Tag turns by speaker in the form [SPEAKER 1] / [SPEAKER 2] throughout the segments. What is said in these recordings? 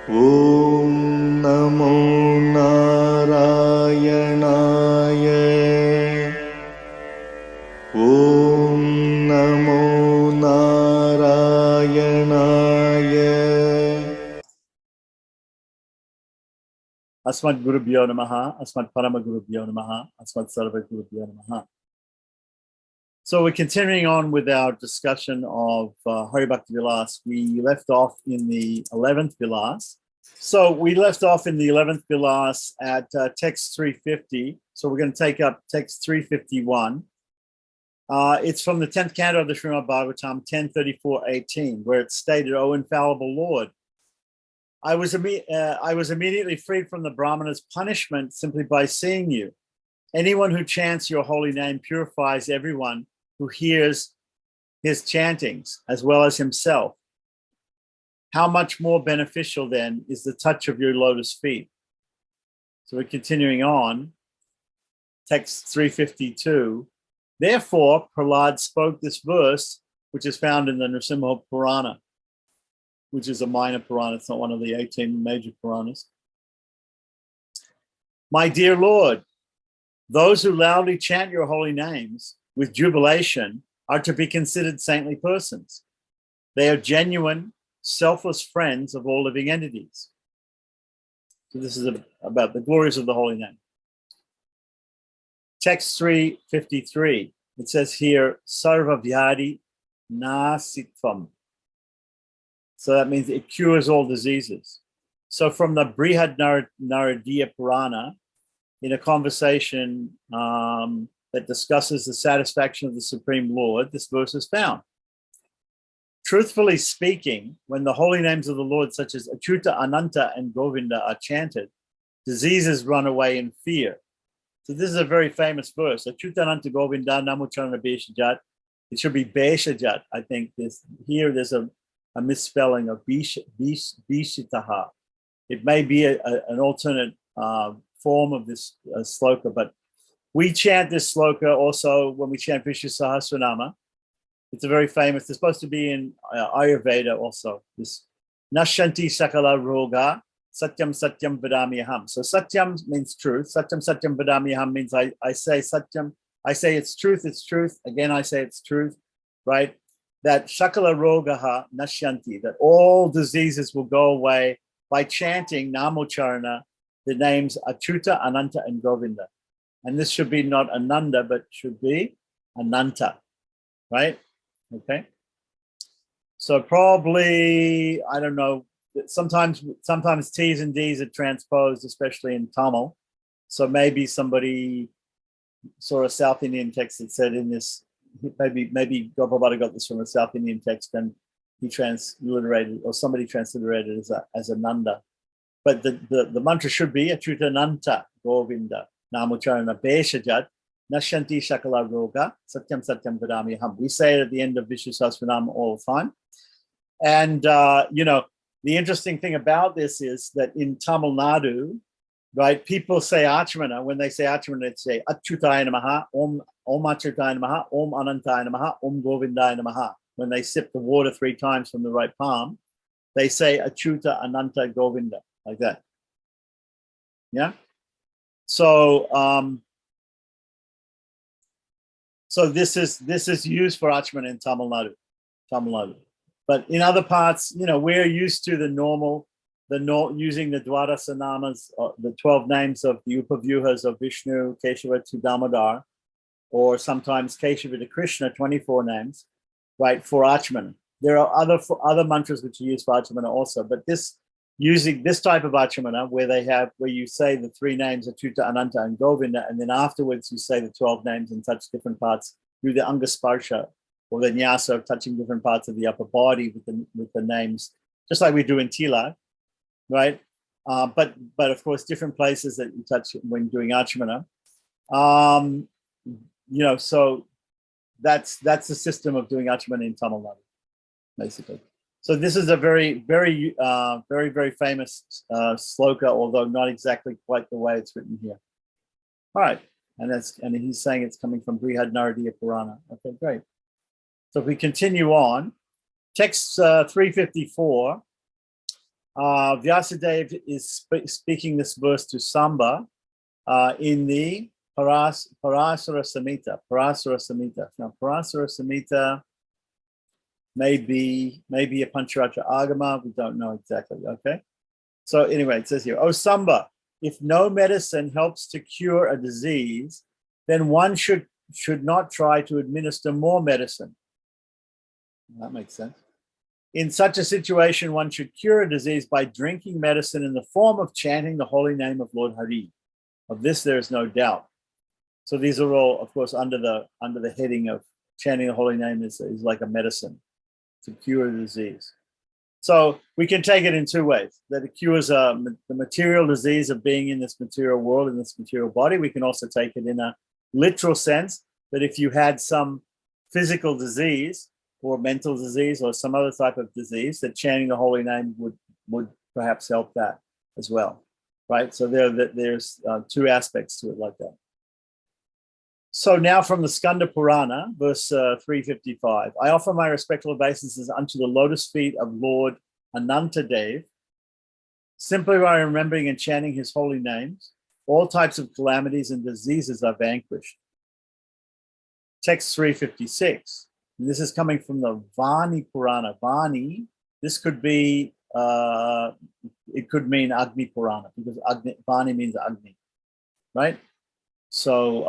[SPEAKER 1] Om Namo Narayanaye. Om Namo Narayanaye.
[SPEAKER 2] Asmad Gurubhyo Namaha, Asmad Parama Gurubhyo Namaha, Asmad Sarva Gurubhyo Namaha. So we're continuing on with our discussion of Hari Bhakti Vilas. We left off in the 11th Vilas. So we left off in the 11th Vilas at text 350. So we're going to take up text 351. It's from the 10th canto of the Srimad Bhagavatam, 10:34-18, where it's stated, O infallible Lord, I was immediately freed from the Brahmana's punishment simply by seeing you. Anyone who chants your holy name purifies everyone who hears his chantings, as well as himself. How much more beneficial, then, is the touch of your lotus feet? So we're continuing on, text 352. Therefore, Prahlad spoke this verse, which is found in the Nrsimha Purana, which is a minor Purana. It's not one of the 18 major Puranas. My dear Lord, those who loudly chant your holy names with jubilation are to be considered saintly persons. They are genuine, selfless friends of all living entities. So this is about the glories of the holy name. Text 353, it says here, Sarva Vyadi Nasitvam. So that means it cures all diseases. So from the Greehad Naruti of Purana, in a conversation that discusses the satisfaction of the Supreme Lord, this verse is found. Truthfully speaking, when the holy names of the Lord, such as Achyuta, Ananta, and Govinda, are chanted, diseases run away in fear. So this is a very famous verse. Achyuta, Ananta, Govinda, Namucharana Beshajat. It should be Beshajat. I think there's a misspelling of Bishitaha. It may be an alternate form of this sloka, but we chant this sloka also when we chant Vishnu Sahasranama. It's a very famous, it's supposed to be in Ayurveda also. This Nashanti Sakala Roga, Satyam Satyam Vadamyaham. So Satyam means truth. Satyam Satyam Vadamyaham means I say Satyam, I say it's truth. Again, I say it's truth, right? That Sakala Rogaha Nashanti, that all diseases will go away by chanting Namocharana, the names Achyuta, Ananta, and Govinda. And this should be not Ananda, but should be Ananta, right? Okay. So probably, I don't know, sometimes T's and D's are transposed, especially in Tamil. So maybe somebody saw a South Indian text that said in this, maybe Gopalbhatta got this from a South Indian text and he transliterated, or somebody transliterated it as Ananda. But the mantra should be Achyuta Nanta Govinda Namucharana Beshajat Nashanti Shakala Roga Satyam Satyam Vadamyaham. We say it at the end of Vishnu Sahasranama all the time. And the interesting thing about this is that in Tamil Nadu, right, people say Achmana. When they say Achmana, they say Achyutaya Namaha, Om Achyutaya Namaha, Om Anantaya Namaha, Om Govindaya Namaha. When they sip the water 3 times from the right palm, they say Achyuta Ananta Govinda. Like that. Yeah. So so this is used for Achmana in Tamil Nadu. But in other parts, we're used to using the Dwadasa Namas, the 12 names of the Upavyuhas of Vishnu, Keshava to Damodar, or sometimes Keshava to Krishna, 24 names, right, for Achmana. There are other mantras which are used for Achmana also, but using this type of Achamana, where you say the 3 names, Achyuta, Ananta, and Govinda, and then afterwards you say the 12 names and touch different parts through the Angasparsha, or the Nyasa of touching different parts of the upper body with the names, just like we do in Tila, right? But of course, different places that you touch when doing Achamana. So that's the system of doing Achamana in Tamil Nadu, basically. So this is a very, very, very famous sloka, although not exactly quite the way it's written here. All right, and he's saying it's coming from Greehad Naruti of Purana. Okay, great. So if we continue on, text 354, Vyasadeva is speaking this verse to Samba in the Parasara Samhita. Now, Parasara Samhita may be a Pancharatra Agama. We don't know exactly. Okay. So anyway, it says here, "O Samba, if no medicine helps to cure a disease, then one should not try to administer more medicine." That makes sense. "In such a situation, one should cure a disease by drinking medicine in the form of chanting the holy name of Lord Hari. Of this, there is no doubt." So these are all, of course, under the heading of chanting the holy name is like a medicine to cure a disease. So we can take it in two ways: that it cures the material disease of being in this material world, in this material body. We can also take it in a literal sense, that if you had some physical disease or mental disease or some other type of disease, that chanting the holy name would perhaps help that as well, right? So there's two aspects to it like that. So now from the Skanda Purana, verse 355, "I offer my respectful obeisances unto the lotus feet of Lord Anantadev. Simply by remembering and chanting his holy names, all types of calamities and diseases are vanquished." Text 356. And this is coming from the Vani Purana. Vani, this could be, it could mean Agni Purana, because Vani means Agni, right? So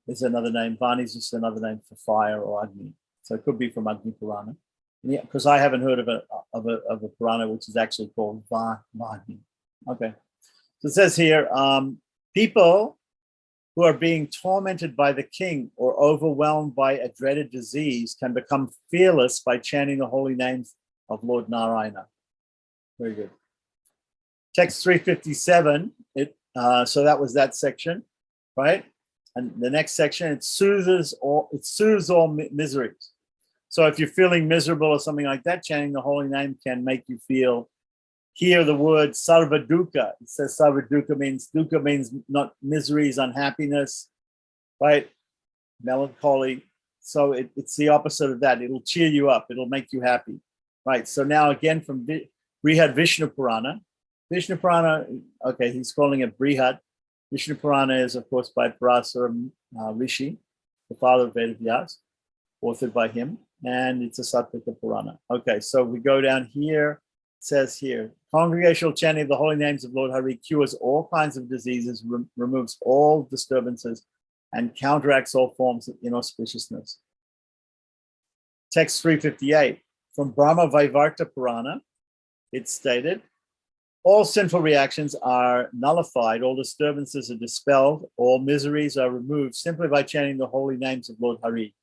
[SPEAKER 2] there's another name. Vani is just another name for fire or Agni. So it could be from Agni Purana. Yeah, because I haven't heard of a Purana which is actually called Vani. Okay. So it says here, people who are being tormented by the king or overwhelmed by a dreaded disease can become fearless by chanting the holy names of Lord Narayana. Very good. Text 357, so that was that section, right? And the next section, it soothes all miseries. So if you're feeling miserable or something like that, chanting the holy name can make you hear the word sarva dukkha. It says sarva dukkha means not miseries, unhappiness, right? Melancholy. So it's the opposite of that. It'll cheer you up. It'll make you happy, right? So now again from Greehad Vishnu Purana. Vishnu Purana, okay, he's calling it Greehad. Vishnu Purana is, of course, by Parasara Rishi, the father of Vedas, authored by him, and it's a Satvika Purana. Okay, so we go down here. It says here, congregational chanting of the holy names of Lord Hari cures all kinds of diseases, removes all disturbances, and counteracts all forms of inauspiciousness. Text 358, from Brahma Vaivarta Purana, it's stated, all sinful reactions are nullified, all disturbances are dispelled, all miseries are removed simply by chanting the holy names of Lord Hari.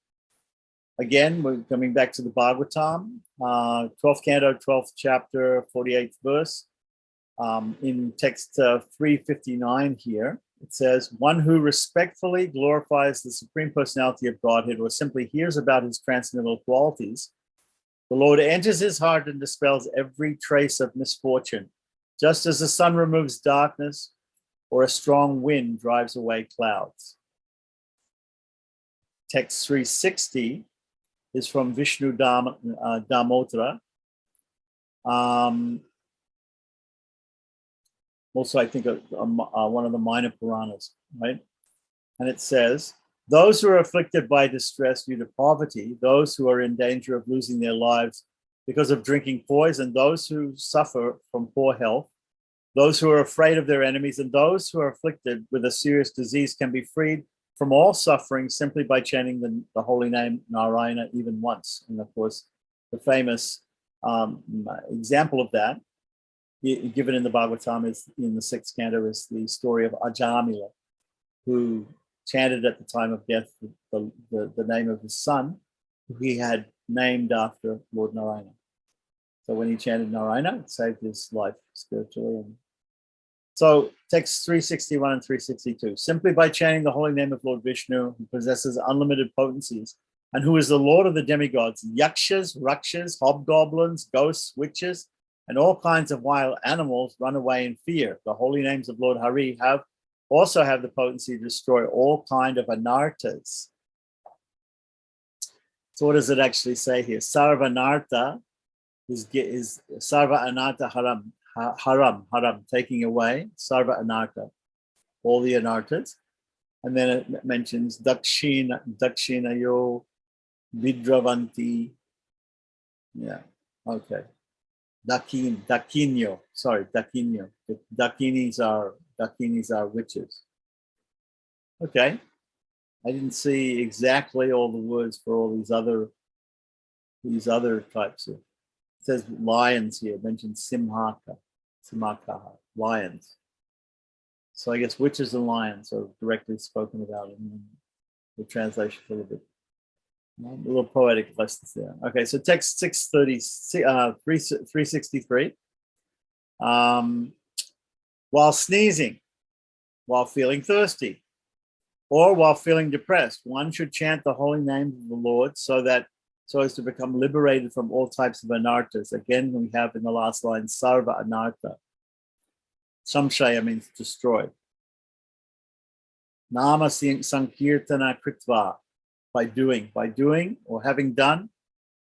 [SPEAKER 2] Again, we're coming back to the Bhagavatam, 12th canto, 12th chapter, 48th verse. In text 359 here, it says, one who respectfully glorifies the Supreme Personality of Godhead or simply hears about his transcendental qualities, the Lord enters his heart and dispels every trace of misfortune, just as the sun removes darkness or a strong wind drives away clouds. Text 360 is from Vishnu Damotra. Also, I think one of the minor Puranas, right? And it says, those who are afflicted by distress due to poverty, those who are in danger of losing their lives because of drinking poison, those who suffer from poor health, those who are afraid of their enemies, and those who are afflicted with a serious disease can be freed from all suffering simply by chanting the holy name Narayana even once. And of course, the famous example of that, given in the Bhagavatam, is in the 6th canto, is the story of Ajamila, who chanted at the time of death the name of his son, who he had named after Lord Narayana. So when he chanted Narayana, it saved his life spiritually. So text 361 and 362, simply by chanting the holy name of Lord Vishnu, who possesses unlimited potencies, and who is the Lord of the demigods, yakshas, rakshas, hobgoblins, ghosts, witches, and all kinds of wild animals run away in fear. The holy names of Lord Hari also have the potency to destroy all kind of anarthas. So what does it actually say here? Sarvanartha, is sarva anartha haram, taking away sarva anartha, all the anarthas. And then it mentions dakshinayo vidravanti. Yeah, okay. Dakinyo. Dakinis are witches. Okay. I didn't see exactly all the words for all these other types of. It says lions here. It mentions simhaka, lions. So I guess witches and lions are directly spoken about in the translation a little bit. A little poetic lessons there. Okay, so text 363. While sneezing, while feeling thirsty, or while feeling depressed, one should chant the holy names of the Lord so as to become liberated from all types of anarthas. Again, we have in the last line, sarva anartha. Samshaya means destroyed. Nama sankirtana kritva, by doing or having done.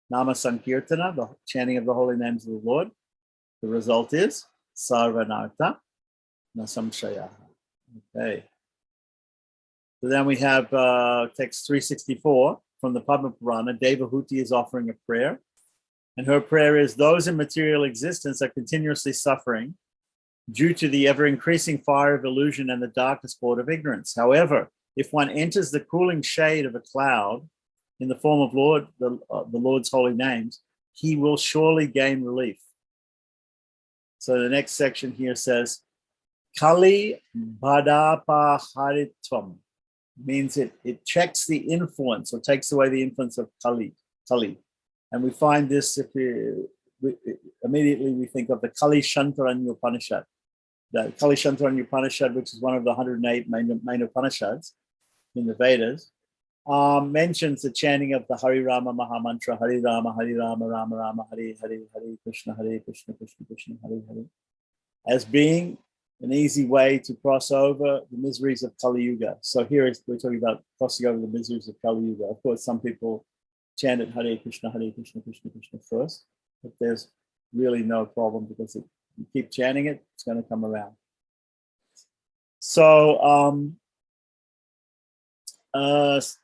[SPEAKER 2] Nama sankirtana, the chanting of the holy names of the Lord. The result is sarva anartha na samshaya. Okay. So then we have text 364 from the Padma Purana. Devahuti is offering a prayer. And her prayer is, those in material existence are continuously suffering due to the ever-increasing fire of illusion and the darkest sport of ignorance. However, if one enters the cooling shade of a cloud in the form of the Lord's holy names, he will surely gain relief. So the next section here says, Kali Bhadapaharitvam, means it checks the influence or takes away the influence of Kali. And we find this immediately we think of the Kali Shantaranya Upanishad. The Kali Shantaranya Upanishad, which is one of the 108 main Upanishads in the Vedas, mentions the chanting of the Hari Rama Mahamantra, Hari Rama, Rama Rama, Hari Krishna, Krishna Krishna, Hari, as being an easy way to cross over the miseries of Kali Yuga. So here we're talking about crossing over the miseries of Kali Yuga. Of course, some people chant it Hare Krishna, Krishna Krishna first, but there's really no problem because you keep chanting it, it's going to come around. So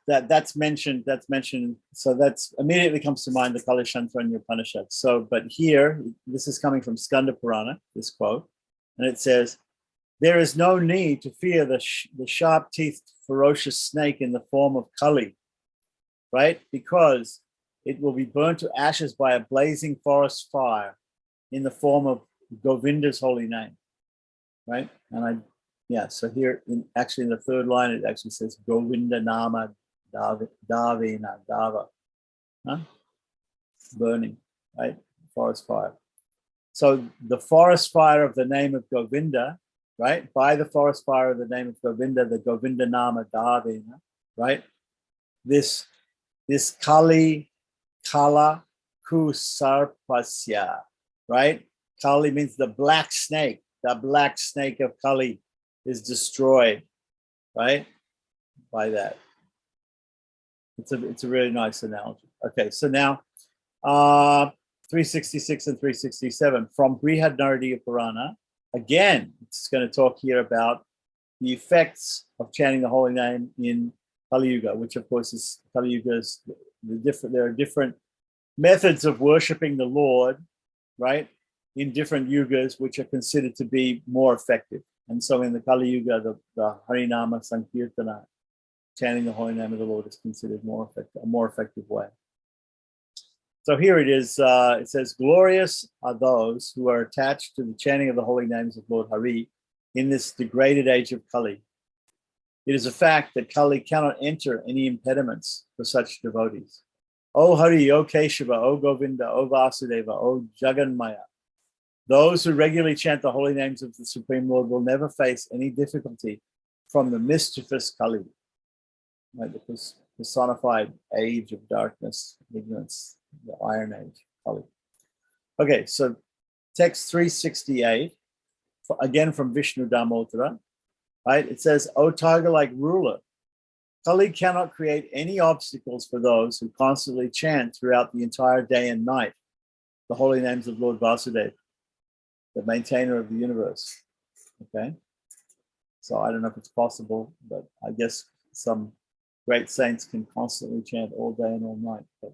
[SPEAKER 2] that's mentioned. So that's immediately comes to mind the Kali Shantaranya Upanishad. So, but here, this is coming from Skanda Purana, this quote, and it says, there is no need to fear the sharp-teethed, ferocious snake in the form of Kali, right? Because it will be burnt to ashes by a blazing forest fire in the form of Govinda's holy name, right? And so here, in the third line, it actually says Govinda Nama Davina, Dava, burning, right? Forest fire. So the forest fire of the name of Govinda, right? By the forest fire of the name of Govinda, the Govinda Nama Davina, right? This Kali Kala Kusarpasya, right? Kali means the black snake of Kali is destroyed, right? By that. It's a really nice analogy. Okay, so now 366 and 367 from Greehad Naruti of Purana. Again, it's going to talk here about the effects of chanting the holy name in Kali Yuga, which of course is Kali Yuga's there are different methods of worshiping the Lord, right? In different yugas, which are considered to be more effective. And so in the Kali Yuga, the Harinama Sankirtana, chanting the holy name of the Lord, is considered a more effective way. So here it is. It says, glorious are those who are attached to the chanting of the holy names of Lord Hari in this degraded age of Kali. It is a fact that Kali cannot enter any impediments for such devotees. O Hari, O Keshava, O Govinda, O Vasudeva, O Jaganmaya. Those who regularly chant the holy names of the Supreme Lord will never face any difficulty from the mischievous Kali, right? The personified age of darkness, ignorance, the Iron Age, Kali. Okay, so text 368, again from Vishnu Damodara, right? It says, O tiger-like ruler, Kali cannot create any obstacles for those who constantly chant throughout the entire day and night. the holy names of Lord Vasudeva, the maintainer of the universe. Okay, so I don't know if it's possible, but I guess some great saints can constantly chant all day and all night. But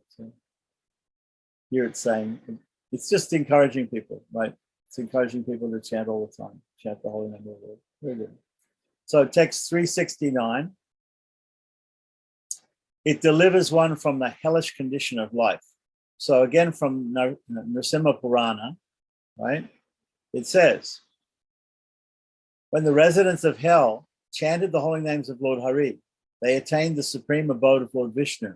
[SPEAKER 2] here it's saying, it's just encouraging people, right? It's encouraging people to chant all the time, chant the holy name of the Lord. Very good. So text 369, it delivers one from the hellish condition of life. So again, from Nrsimha Purana, right? It says, when the residents of hell chanted the holy names of Lord Hari, they attained the supreme abode of Lord Vishnu.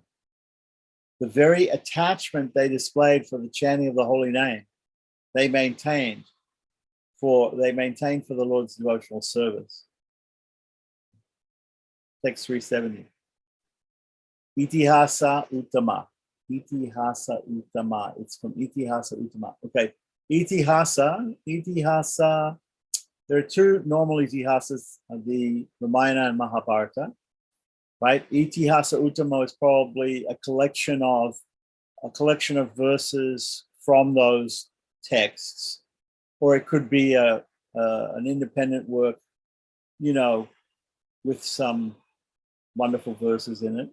[SPEAKER 2] The very attachment they displayed for the chanting of the holy name, they maintained for the Lord's devotional service. Text 370. Itihasa Uttama. Itihasa Uttama. It's from Itihasa Uttama. Okay. Itihasa. There are two normal itihasas, the Ramayana and Mahabharata. Right? Itihasa Uttama is probably a collection of verses from those texts, or it could be an independent work, with some wonderful verses in it.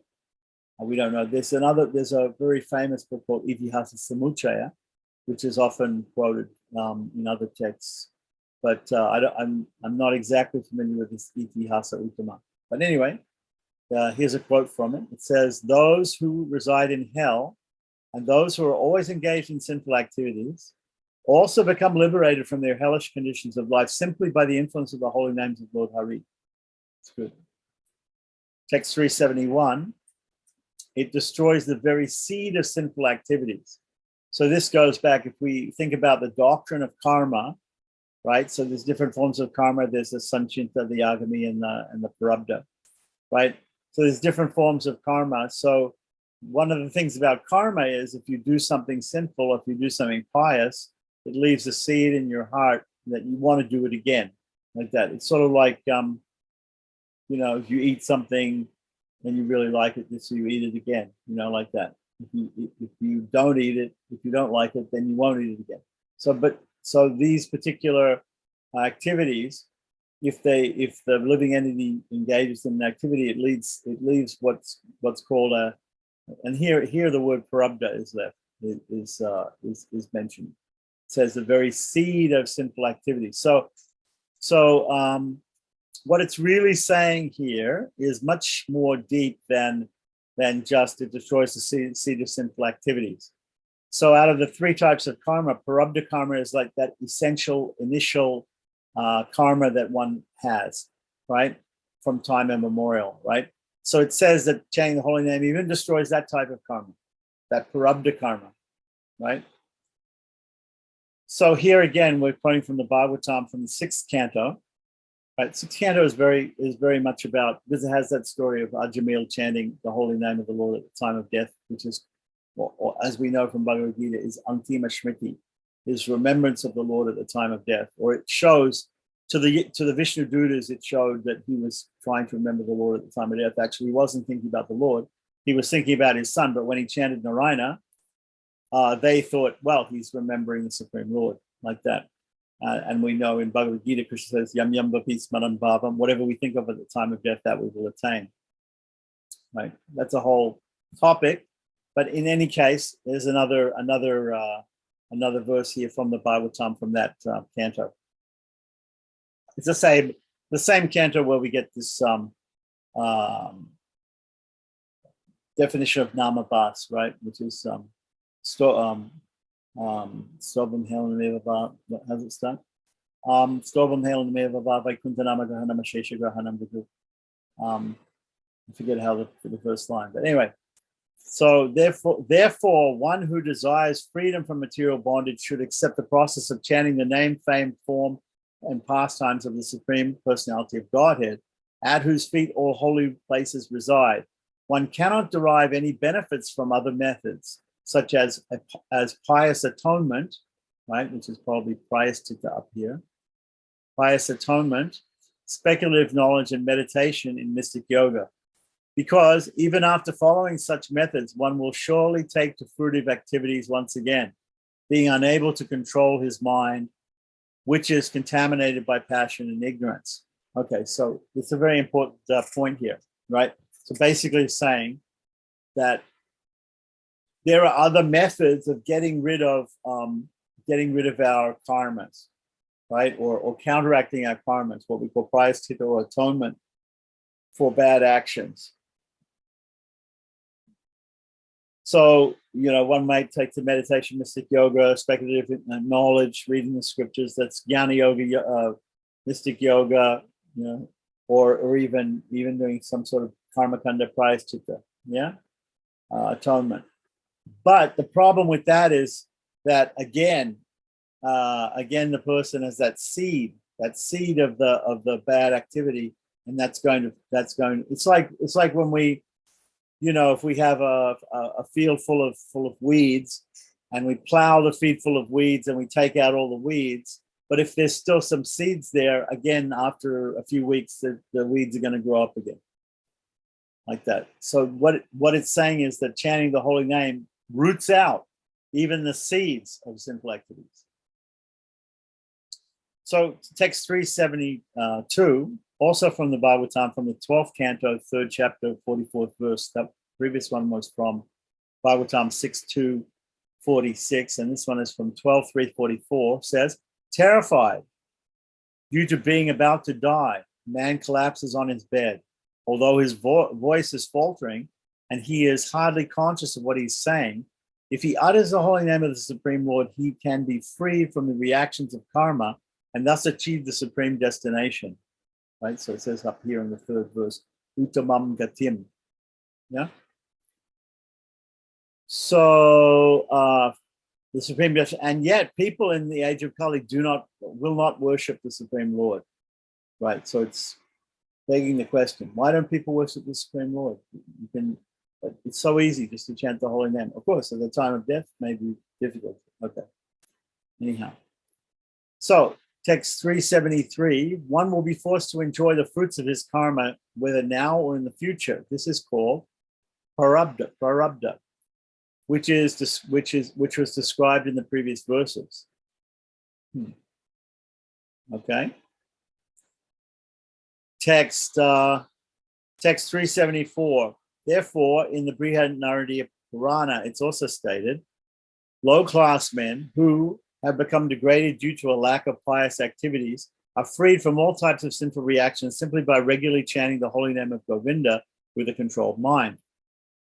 [SPEAKER 2] We don't know. There's a very famous book called Itihasa Samuchaya, which is often quoted in other texts, but I'm not exactly familiar with this Itihasa Uttama. But anyway. Here's a quote from it. It says, those who reside in hell and those who are always engaged in sinful activities also become liberated from their hellish conditions of life simply by the influence of the holy names of Lord Hari. It's good. Text 371, it destroys the very seed of sinful activities. So this goes back, if we think about the doctrine of karma, right? So there's different forms of karma. There's the Sanchinta, the Agami, and the Prarabdha, right? So there's different forms of karma. So one of the things about karma is if you do something sinful, if you do something pious, it leaves a seed in your heart that you want to do it again, like that. It's sort of like, if you eat something and you really like it, so you eat it again, like that. If you don't eat it, if you don't like it, then you won't eat it again. So these particular activities, if the living entity engages in an activity, it leaves what's called and here the word Prarabdha is mentioned. It says the very seed of sinful activity. So what it's really saying here is much more deep than just it destroys the seed of sinful activities. So out of the three types of karma, Prarabdha karma is like that essential initial karma that one has, right, from time immemorial, right? So it says that chanting the holy name even destroys that type of karma, that Prarabdha karma, right? So here again, we're quoting from the Bhagavatam from the 6th canto. Right, 6th canto is very much about, because it has that story of Ajamil chanting the holy name of the Lord at the time of death, which is, or as we know from Bhagavad Gita, is Antima Smriti, his remembrance of the Lord at the time of death. Or it shows to the Vishnu Dutas, it showed that he was trying to remember the Lord at the time of death. Actually, he wasn't thinking about the Lord; he was thinking about his son. But when he chanted Narayana, they thought, well, he's remembering the Supreme Lord, like that. And we know in Bhagavad Gita, Krishna says, Yam Yam Vapi Smaran Bhavam, whatever we think of at the time of death, that we will attain. Right? That's a whole topic. But in any case, there's another verse here from the Bhagavatam from that canto. It's the same canto where we get this definition of namabhas, right? Which is Stobam Helanameva, how's it start? Stobam Helanameva Vaikuntanama Grahanam Shesha Grahanam Vidu. I forget how the first line, but anyway. So therefore, one who desires freedom from material bondage should accept the process of chanting the name, fame, form, and pastimes of the Supreme Personality of Godhead, at whose feet all holy places reside. One cannot derive any benefits from other methods, such as pious atonement, right, which is probably prayastita up here, pious atonement, speculative knowledge, and meditation in mystic yoga. Because even after following such methods, one will surely take to fruitive activities once again. being unable to control his mind, which is contaminated by passion and ignorance. Okay, so it's a very important point here, right? So basically saying that there are other methods of getting rid of our karmas, right? Or counteracting our karmas, what we call prayaschitta or atonement for bad actions. So, one might take to meditation, mystic yoga, speculative knowledge, reading the scriptures. That's jnana yoga, mystic yoga, or even doing some sort of karma kanda prayaschitta, atonement. But the problem with that is that again, the person has that seed of the bad activity, and that's going. It's like when we, if we have a field full of weeds, and we plow the field full of weeds, and we take out all the weeds. But if there's still some seeds there, again, after a few weeks, the weeds are going to grow up again, like that. So what it's saying is that chanting the holy name roots out even the seeds of sinful activities. So text 372, also from the Bhagavatam, from the 12th canto, 3rd chapter, 44th verse. That previous one was from Bhagavatam 6.2.46, and this one is from 12.3.44, says, terrified due to being about to die, man collapses on his bed. Although his voice is faltering and he is hardly conscious of what he's saying, if he utters the holy name of the Supreme Lord, he can be freed from the reactions of karma and thus achieve the supreme destination. Right? So it says up here in the 3rd verse, Uttamam Gatim. Yeah? So the Supreme Destination, and yet people in the age of Kali will not worship the Supreme Lord. Right? So it's begging the question, why don't people worship the Supreme Lord? It's so easy just to chant the holy name. Of course, at the time of death, may be difficult. Okay. Anyhow. So, text 373, one will be forced to enjoy the fruits of his karma, whether now or in the future. This is called prarabdha, which was described in the previous verses. Okay. Text 374. Therefore, in the Greehad Naruti of Purana, it's also stated, low-class men who have become degraded due to a lack of pious activities are freed from all types of sinful reactions simply by regularly chanting the holy name of Govinda with a controlled mind.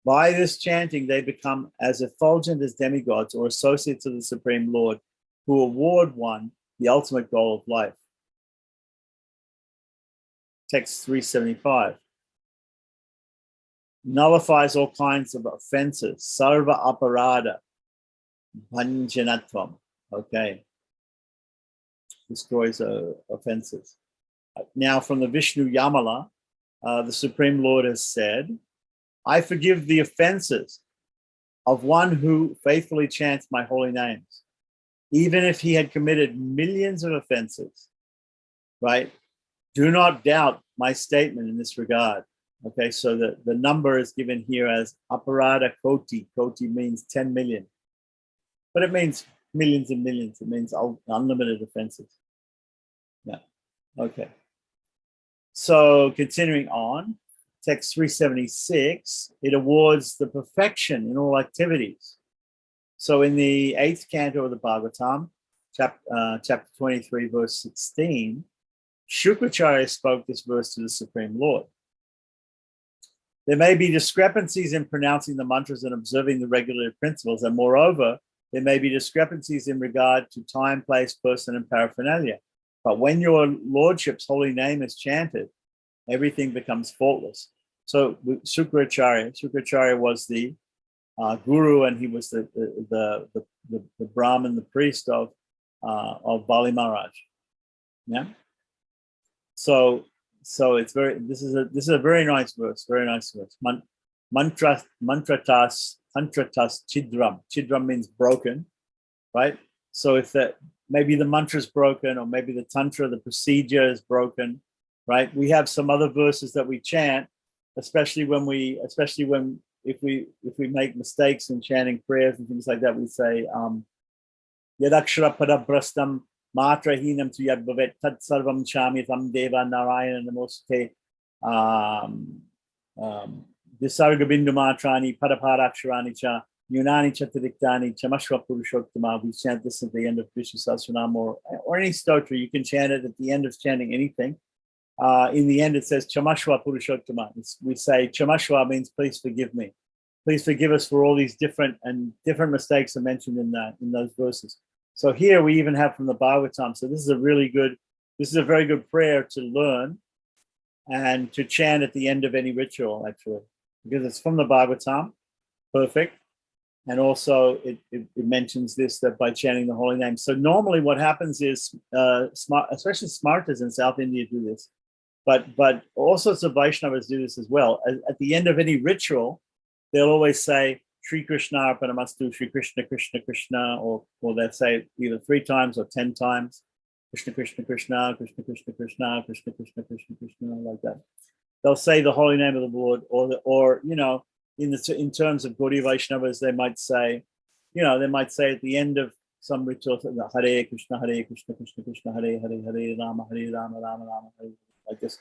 [SPEAKER 2] By this chanting, they become as effulgent as demigods or associates of the Supreme Lord, who award one the ultimate goal of life. Text 375. Nullifies all kinds of offenses. Sarva aparada. Bhanjanatvam. Okay. Destroys offenses. Now from the Vishnu Yamala, the Supreme Lord has said, I forgive the offenses of one who faithfully chants my holy names, even if he had committed millions of offenses, right? Do not doubt my statement in this regard. Okay, so the number is given here as aparada koti. Koti means 10 million. But it means millions and millions. It means unlimited offenses. Yeah, okay. So continuing on, text 376, it awards the perfection in all activities. So in the 8th canto of the Bhagavatam, chapter 23, verse 16, Shukracharya spoke this verse to the Supreme Lord. There may be discrepancies in pronouncing the mantras and observing the regulative principles, and moreover, there may be discrepancies in regard to time, place, person, and paraphernalia. But when your lordship's holy name is chanted, everything becomes faultless. So Shukracharya was the guru, and he was the Brahmin, the priest of Bali Maharaj. Yeah. So it's this is a very nice verse, very nice verse. Mantratas chidram. Chidram means broken, right? So if maybe the mantra is broken, or maybe the tantra, the procedure is broken, right? We have some other verses that we chant, especially if we make mistakes in chanting prayers and things like that. We say Yadakshara Padabrastam Matrahinam tu Yadbhavet Tat Sarvam Chami Tam Deva Narayana Namoste Visarga Bindu Matrani Padaparaksharani Cha Yunani Chatadiktani Chamashwa Purushottama. We chant this at the end of Vishnu Sahasranam or any stotra. You can chant it at the end of chanting anything. In the end, it says Chamashwa Purushottama. We say Chamashwa means please forgive me. Please forgive us for all these different mistakes are mentioned in those verses. So here we even have from the Bhagavatam. So this is a very good prayer to learn and to chant at the end of any ritual, actually, because it's from the Bhagavatam. Perfect. And also it mentions this, that by chanting the holy name. So normally what happens is, especially Smartas in South India do this, but all sorts of Vaishnavas do this as well. At the end of any ritual, they'll always say, Sri Krishna Arpanamastu, Sri Krishna, Krishna, Krishna, or they'll say either 3 times or 10 times, Krishna, Krishna, Krishna, Krishna, Krishna, Krishna, Krishna, Krishna, Krishna, Krishna, like that. They'll say the holy name of the Lord, or in terms of Gaudiya Vaishnavas, they might say at the end of some ritual, Hare Krishna, Krishna, Krishna, Hare Hare, Hare Rama, Rama, Rama, Hare, like this,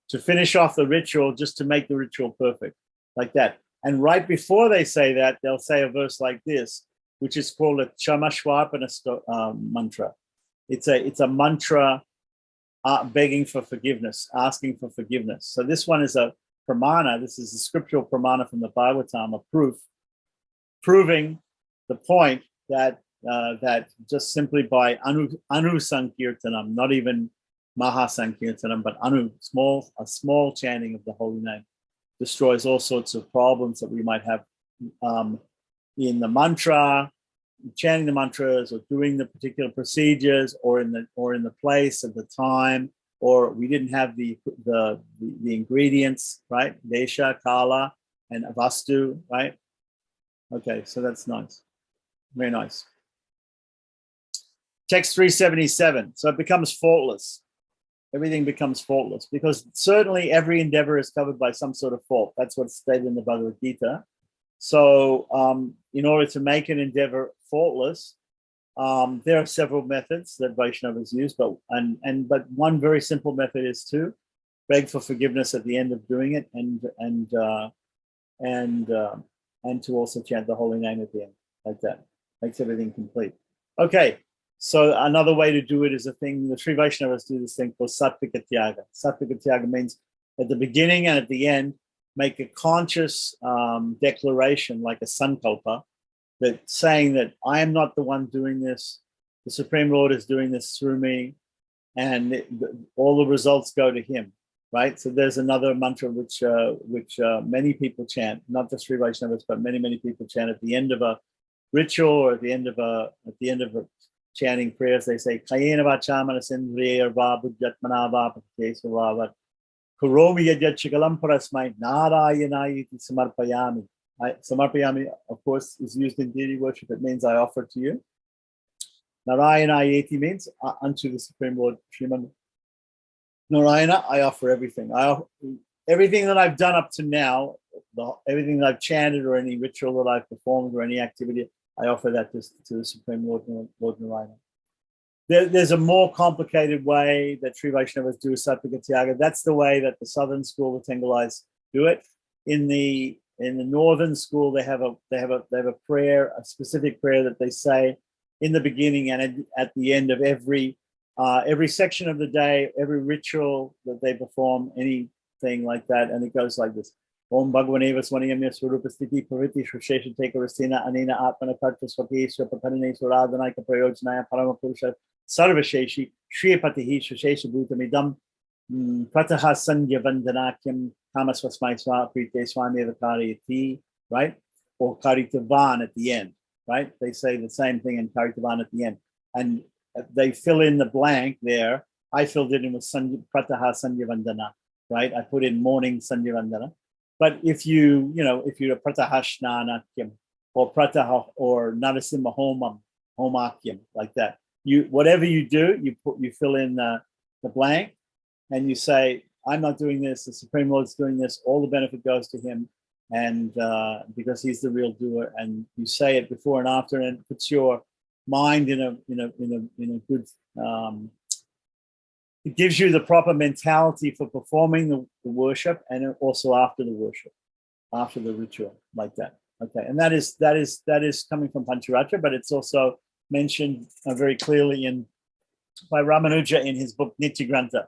[SPEAKER 2] to finish off the ritual, just to make the ritual perfect, like that. And right before they say that, they'll say a verse like this, which is called a Chamash Mantra. It's a mantra begging for forgiveness, asking for forgiveness. So this one is a pramana. This is a scriptural pramana from the Bhagavatam, a proof, proving the point that just simply by anu sankirtanam, not even maha sankirtanam, but a small chanting of the holy name, destroys all sorts of problems that we might have in the mantra, chanting the mantras, or doing the particular procedures, or in the place at the time, or we didn't have the ingredients, right? Desha, kala, and vastu, right? Okay, so that's nice, very nice. Text 377. So it becomes faultless. Everything becomes faultless, because certainly every endeavor is covered by some sort of fault. That's what's stated in the Bhagavad Gita. So in order to make an endeavor faultless, there are several methods that Vaishnavas use, but one very simple method is to beg for forgiveness at the end of doing it, and to also chant the holy name at the end, like that. Makes everything complete. Okay. So another way to do it is a thing, the Sri Vaishnavas do this thing called Sattvika Tyaga. Sattvika Tyaga means at the beginning and at the end, make a conscious declaration, like a sankalpa, that saying that I am not the one doing this, the Supreme Lord is doing this through me, and all the results go to him, right? So there's another mantra which many people chant, not just Sri Vaishnavas, but many people chant at the end of a ritual, or at the end of a chanting prayers. They say Kayena vachamana sindriya va buddhatmana va pakesava va kuromi yajachikalam parasmai narayanayiti samarpayami. Samarpayami, of course, is used in deity worship. It means I offer to you. Narayanayiti means unto the Supreme Lord Sriman Narayana, I offer everything. Everything that I've done up to now, everything that I've chanted, or any ritual that I've performed, or any activity, I offer that to the Supreme Lord Narayana. There's a more complicated way that Sri Vaishnavas do Sattvika Tyaga. That's the way that the Southern school, the Tengalais, do it. In the Northern school, they have a prayer, a specific prayer that they say in the beginning and at the end of every section of the day, every ritual that they perform, anything like that, and it goes like this. Om Bhagavane Vaswaniyamya Swarupasthiti Praviti Shushesha Tekarastina Anina Atmana Karta Swati Swapatanine Swaradanaika Prayojanaya Paramapurusha Sarvasheshi Shriyapatihi Shushesha Bhutamidam Prataha Sandhya Vandanakyam Kamaswasmai Swa Prite Swami Vakariyati, right? Or Karitavan at the end, right? They say the same thing in Karitavan at the end. And they fill in the blank there. I filled it in with Prataha Sandhya Vandana, right? I put in morning Sandhya Vandana. But if you're a Pratahashnanakyam or Prataha or Narasimha Homakyam, like that, whatever you do, you fill in the blank, and you say, I'm not doing this, the Supreme Lord's doing this, all the benefit goes to him, and because he's the real doer, and you say it before and after, and it puts your mind in a good. It gives you the proper mentality for performing the worship, and also after the worship, after the ritual, like that. Okay, and that is coming from Pancharatra, but it's also mentioned very clearly by Ramanuja in his book Nitya Grantha,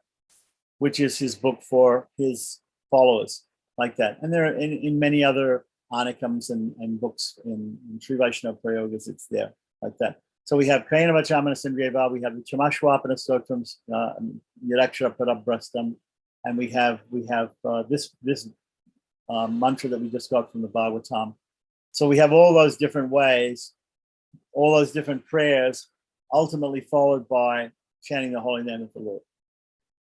[SPEAKER 2] which is his book for his followers, like that. And there are in many other Anikams and books in Sri Vaishnava Prayogas, it's there, like that. So we have Kaina Vachamana Sindriyava, we have the Chamash Stotrams, Yadakshara Parabrastam, and we have this mantra that we just got from the Bhagavatam. So we have all those different ways, all those different prayers, ultimately followed by chanting the holy name of the Lord.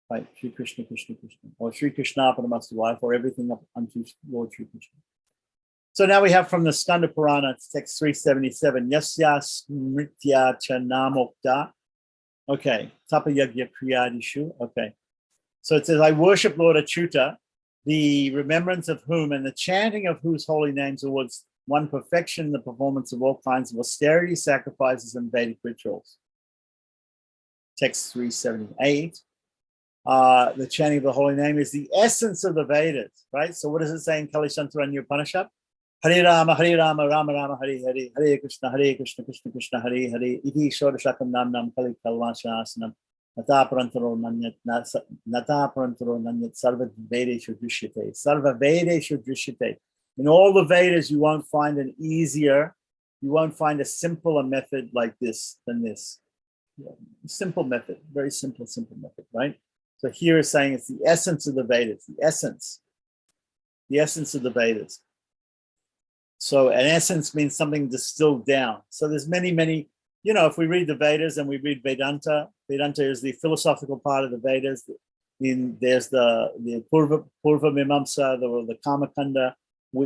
[SPEAKER 2] Right? Shri Krishna, Krishna, Krishna, or Shri Krishna Paramastava, or everything up unto Lord Shri Krishna. So now we have from the Skanda Purana, it's text 377, Yasya Smritya Chanamokta. Okay, Tapa Yagya Kriyadishu. Okay. So it says, I worship Lord Achyuta, the remembrance of whom and the chanting of whose holy names awards one perfection in the performance of all kinds of austerity, sacrifices, and Vedic rituals. Text 378. The chanting of the holy name is the essence of the Vedas, right? So what does it say in Kali Santaranya Upanishad? Hare Rama, Rama Rama, Hare Hare, Hare Krishna, Krishna Krishna, Hare Hare, Iti Shodashakam Nam Kali Kalvashasanam, Nata Parantaro Nanyat, Sarva Vedeshu Drishyate, Sarva Vedeshu Drishyate. In all the Vedas, you won't find a simpler method like this than this. Simple method, very simple method, right? So here is saying it's the essence of the Vedas, the essence of the Vedas. So an essence means something distilled down. So there's many, if we read the Vedas and we read Vedanta is the philosophical part of the Vedas. There's the Purva Mimamsa, the Kamakanda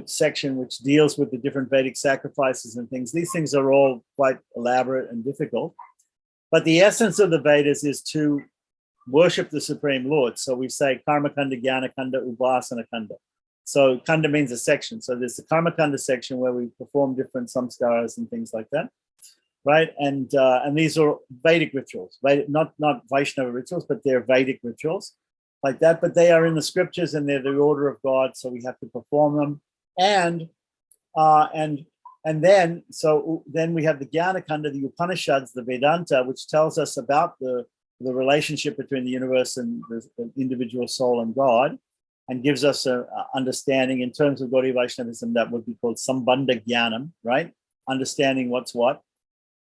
[SPEAKER 2] section, which deals with the different Vedic sacrifices and things. These things are all quite elaborate and difficult. But the essence of the Vedas is to worship the Supreme Lord. So we say Karma Kanda, Jnana Kanda, Upasana Kanda. So Kanda means a section. So there's the Karma Kanda section where we perform different samskaras and things like that, right? And these are Vedic rituals, not Vaishnava rituals, but they're Vedic rituals like that. But they are in the scriptures and they're the order of God, so we have to perform them. And then we have the Jnana Kanda, the Upanishads, the Vedanta, which tells us about the relationship between the universe and the individual soul and God, and gives us an understanding in terms of Gaudiya Vaishnavism that would be called Sambandha Jnanam, right? Understanding what's what,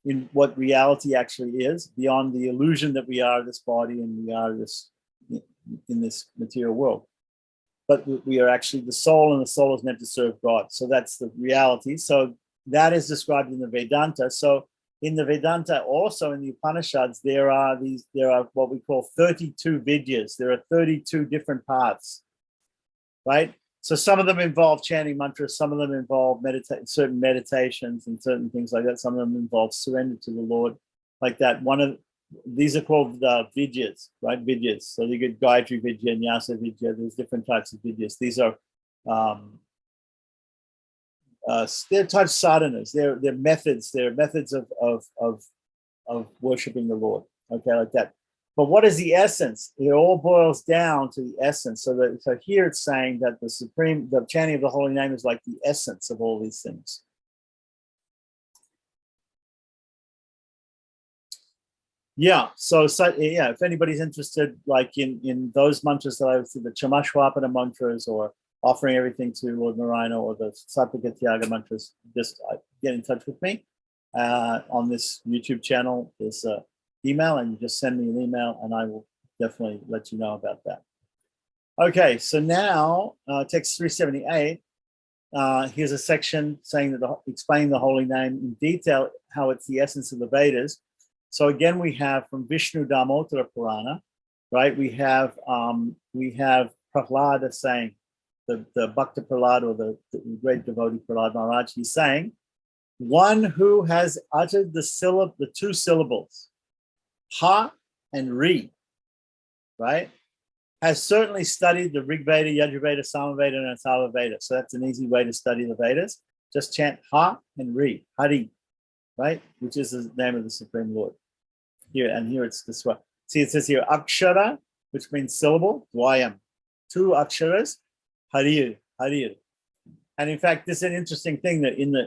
[SPEAKER 2] in what reality actually is, beyond the illusion that we are this body and we are this in this material world. But we are actually the soul, and the soul is meant to serve God. So that's the reality. So that is described in the Vedanta. So in the Vedanta, also in the Upanishads, there are what we call 32 vidyas. There are 32 different paths, right? So some of them involve chanting mantras, some of them involve certain meditations and certain things like that. Some of them involve surrender to the Lord, like that. These are called vidyas, right? Vidyas. So you get Gayatri Vidya, Nyasa Vidya. There's different types of vidyas. These are they're types sadhanas. They're methods. They're methods of worshiping the Lord. Okay, like that. But what is the essence? It all boils down to the essence. So here it's saying that the chanting of the holy name is like the essence of all these things. Yeah. So if anybody's interested, like in those mantras that I was the Chamashwapana mantras, or offering everything to Lord Narayana, or the Satvika Tyaga mantras, just get in touch with me on this YouTube channel. There's an email, and you just send me an email, and I will definitely let you know about that. Okay, so now text 378. Here's a section saying that explaining the holy name in detail, how it's the essence of the Vedas. So again, we have from Vishnu Damodara Purana, right? We have Prahlada saying, the Bhakta Prahlad, or the great devotee Prahlad Maharaj, he's saying, one who has uttered the two syllables, ha and ri, right, has certainly studied the Rig Veda, Yajurveda, Samaveda, and Atharva Veda. So that's an easy way to study the Vedas. Just chant ha and ri, hari, right? Which is the name of the Supreme Lord. Here, and here it's this one. See, it says here, Akshara, which means syllable, Dwayam. 2 Aksharas, Harir, Harir. And in fact, this is an interesting thing that in the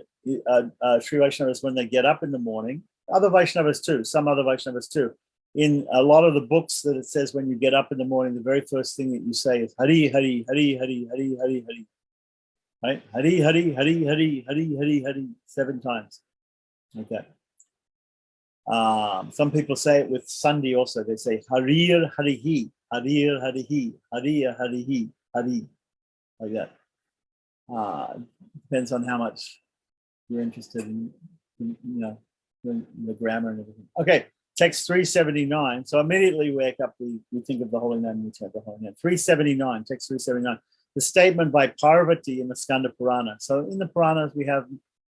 [SPEAKER 2] Sri Vaishnavas, when they get up in the morning, other Vaishnavas too, some other Vaishnavas too, in a lot of the books that it says when you get up in the morning, the very first thing that you say is Hari, Hari, Hari, Hari, Hari, Hari, Hari. Right? Hari, Hari, Hari, Hari, Hari, Hari, Hari, 7 times. Okay. Some people say it with Sandhi also. They say Harir, Harihi, Harir, Harihi, Harir, Harihi, Hari. Like that. Depends on how much you're interested in the grammar and everything. Okay, text 379. So immediately we wake up, we think of the holy name, we chant the holy name. 379, text 379. The statement by Parvati in the Skanda Purana. So in the Puranas, we have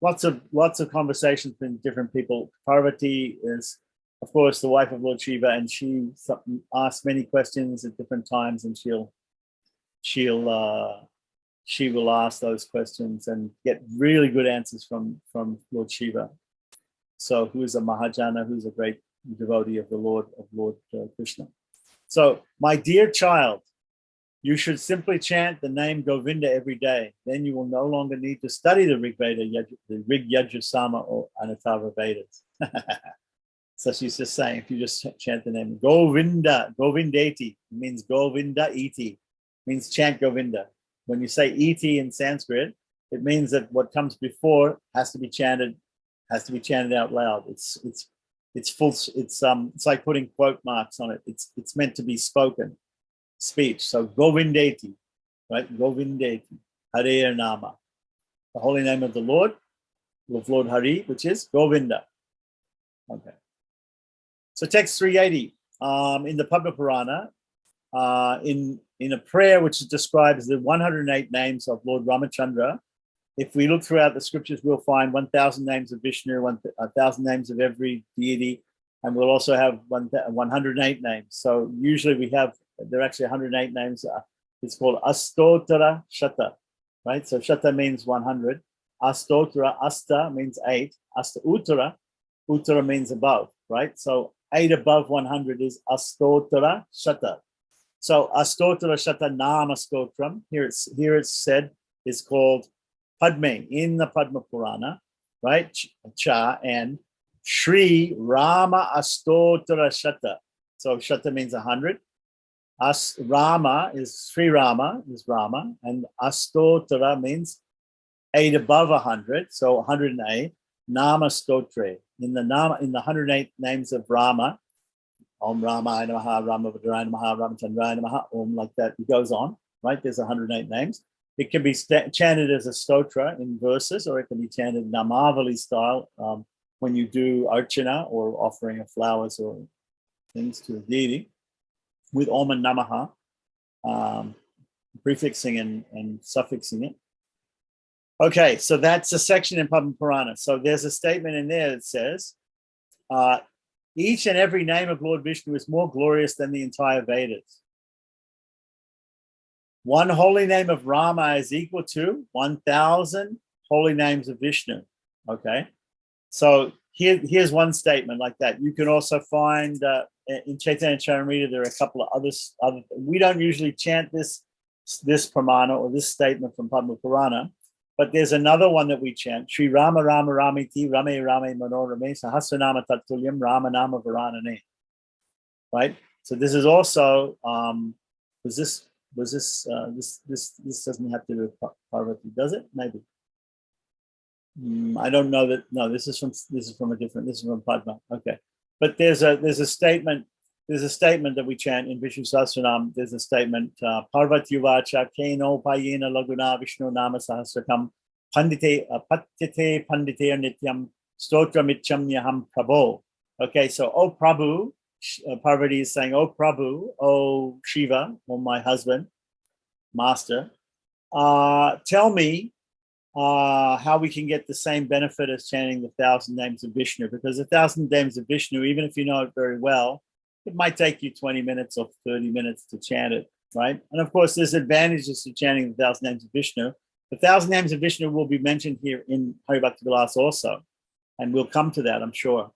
[SPEAKER 2] lots of conversations between different people. Parvati is, of course, the wife of Lord Shiva, and she asks many questions at different times, and she will ask those questions and get really good answers from Lord Shiva. So who is a Mahajana, who's a great devotee of the Lord Krishna. So, my dear child, you should simply chant the name Govinda every day. Then you will no longer need to study the Rig Veda, the Rig Yajur Sama or Anatava Vedas. So she's just saying, if you just chant the name Govinda, Govindati, means Govinda iti, means chant Govinda. When you say iti in Sanskrit, it means that what comes before has to be chanted out loud. It's like putting quote marks on it. It's meant to be spoken speech. So Govindati, right? Govindati, Hare Nama, the holy name of the Lord, of Lord Hari, which is Govinda. Okay. So text 380 in the Padma Purana, in a prayer which describes the 108 names of Lord Ramachandra. If we look throughout the scriptures, we'll find 1,000 names of Vishnu, 1,000 names of every deity, and we'll also have 108 names. So usually there are actually 108 names. It's called Astotara Shata, right? So Shata means 100. Astotara, Asta means 8. Asta Uttara means above, right? So 8 above 100 is Astotara Shata. So Astotara Shata Nama Stotram, here it's said, is called Padme in the Padma Purana, right? Cha and Sri Rama Astotara Shata. So Shata means 100. Rama is Sri Rama is Rama, and Astotara means 8 above 100, so 108. Nama Stotre, in the 108 names of Rama, Om Ramaya Namaha, Ramavadharaya Namaha, Ramachandra Namaha, Om, like that. It goes on, right? There's 108 names. It can be chanted as a stotra in verses, or it can be chanted Namavali style when you do archana or offering of flowers or things to the deity with Om and Namaha, prefixing and suffixing it. Okay, so that's a section in Padma Purana. So there's a statement in there that says, each and every name of Lord Vishnu is more glorious than the entire Vedas. One holy name of Rama is equal to 1,000 holy names of Vishnu. Okay, so here's one statement like that. You can also find in Chaitanya Charamrita, there are a couple of others. We don't usually chant this pramana or this statement from Padma Purana, but there's another one that we chant. Sri Rama Rama Ramiti Rame Rame Manorame Sahasranama Tatulyam Rama Nama Varanane. Right. So this is also this doesn't have to do with Parvati, does it? Maybe. I don't know that. No, this is from Padma. Okay, but there's a statement that we chant in Vishnu Sahasranam. There's a statement, Parvati Vacha Keno Payena Laguna Vishnu Nama Sahasrakam Pandite Patyate Pandite Nityam Stotramicham Yaham Prabhu. Okay, so oh Prabhu, Parvati is saying, oh Prabhu, oh Shiva, oh my husband, master, tell me how we can get the same benefit as chanting the 1,000 names of Vishnu, because 1,000 names of Vishnu, even if you know it very well, it might take you 20 minutes or 30 minutes to chant it, right? And of course, there's advantages to chanting the 1,000 names of Vishnu. The 1,000 names of Vishnu will be mentioned here in Hari Bhakti Vilasa also. and we'll come to that, I'm sure.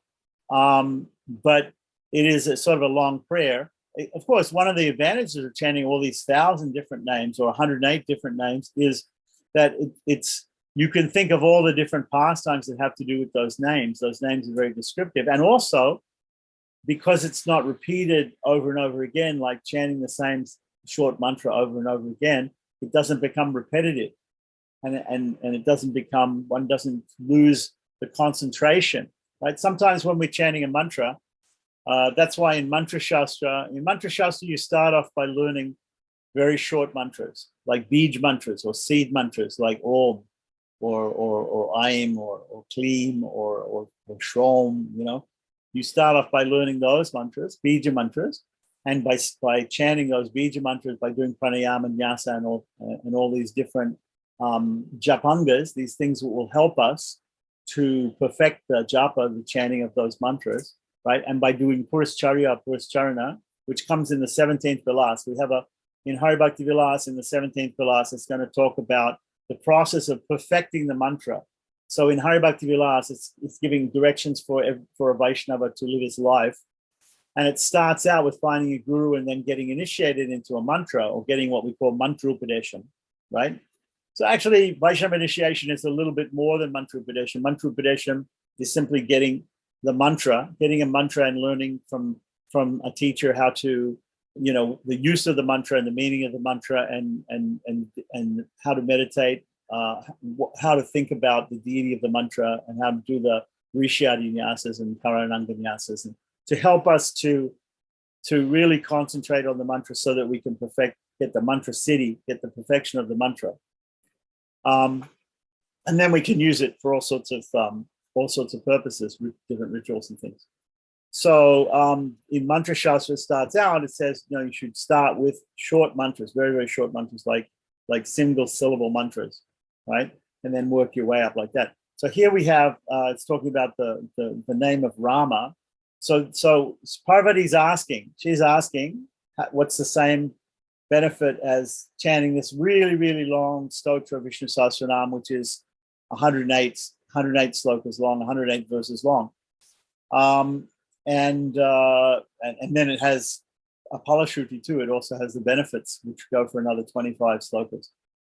[SPEAKER 2] But it is a sort of a long prayer. Of course, one of the advantages of chanting all these 1,000 different names or 108 different names is that it's you can think of all the different pastimes that have to do with those names. Those names are very descriptive. And also, because it's not repeated over and over again, like chanting the same short mantra over and over again, it doesn't become repetitive. And it doesn't become, one doesn't lose the concentration, right? Sometimes when we're chanting a mantra, that's why in Mantra Shastra, you start off by learning very short mantras, like Bij mantras or seed mantras, like Om or Aim or Kleem or Shrom, you know. You start off by learning those mantras, Bija mantras, and by chanting those Bija mantras, by doing pranayama and nyasa and all these different japangas, these things will help us to perfect the japa, the chanting of those mantras, right? And by doing Puruscharana, which comes in the 17th Vilasa, we have in Hari Bhakti Vilasa, in the 17th Vilasa, it's going to talk about the process of perfecting the mantra. So in Hari Bhakti Vilasa, it's giving directions for a Vaishnava to live his life. And it starts out with finding a guru and then getting initiated into a mantra, or getting what we call mantra upadesham, right? So actually, Vaishnava initiation is a little bit more than mantra upadesham. Mantra upadesham is simply getting a mantra and learning from a teacher how to, you know, the use of the mantra and the meaning of the mantra and how to meditate, how to think about the deity of the mantra, and how to do the Rishyadi nyasas and Karananga nyasas, and to help us to really concentrate on the mantra so that we can get the mantra siddhi, get the perfection of the mantra. And then we can use it for all sorts of purposes, with different rituals and things. So in Mantra Shastra, it starts out, it says, you know, you should start with short mantras, very, very short mantras, like single syllable mantras, right? And then work your way up like that. So here we have, it's talking about the name of Rama. So Parvati's she's asking, what's the same benefit as chanting this really, really long stotra Vishnu Sahasranam, which is 108 slokas long, 108 verses long. And then it has a Palashruti too. It also has the benefits, which go for another 25 slokas.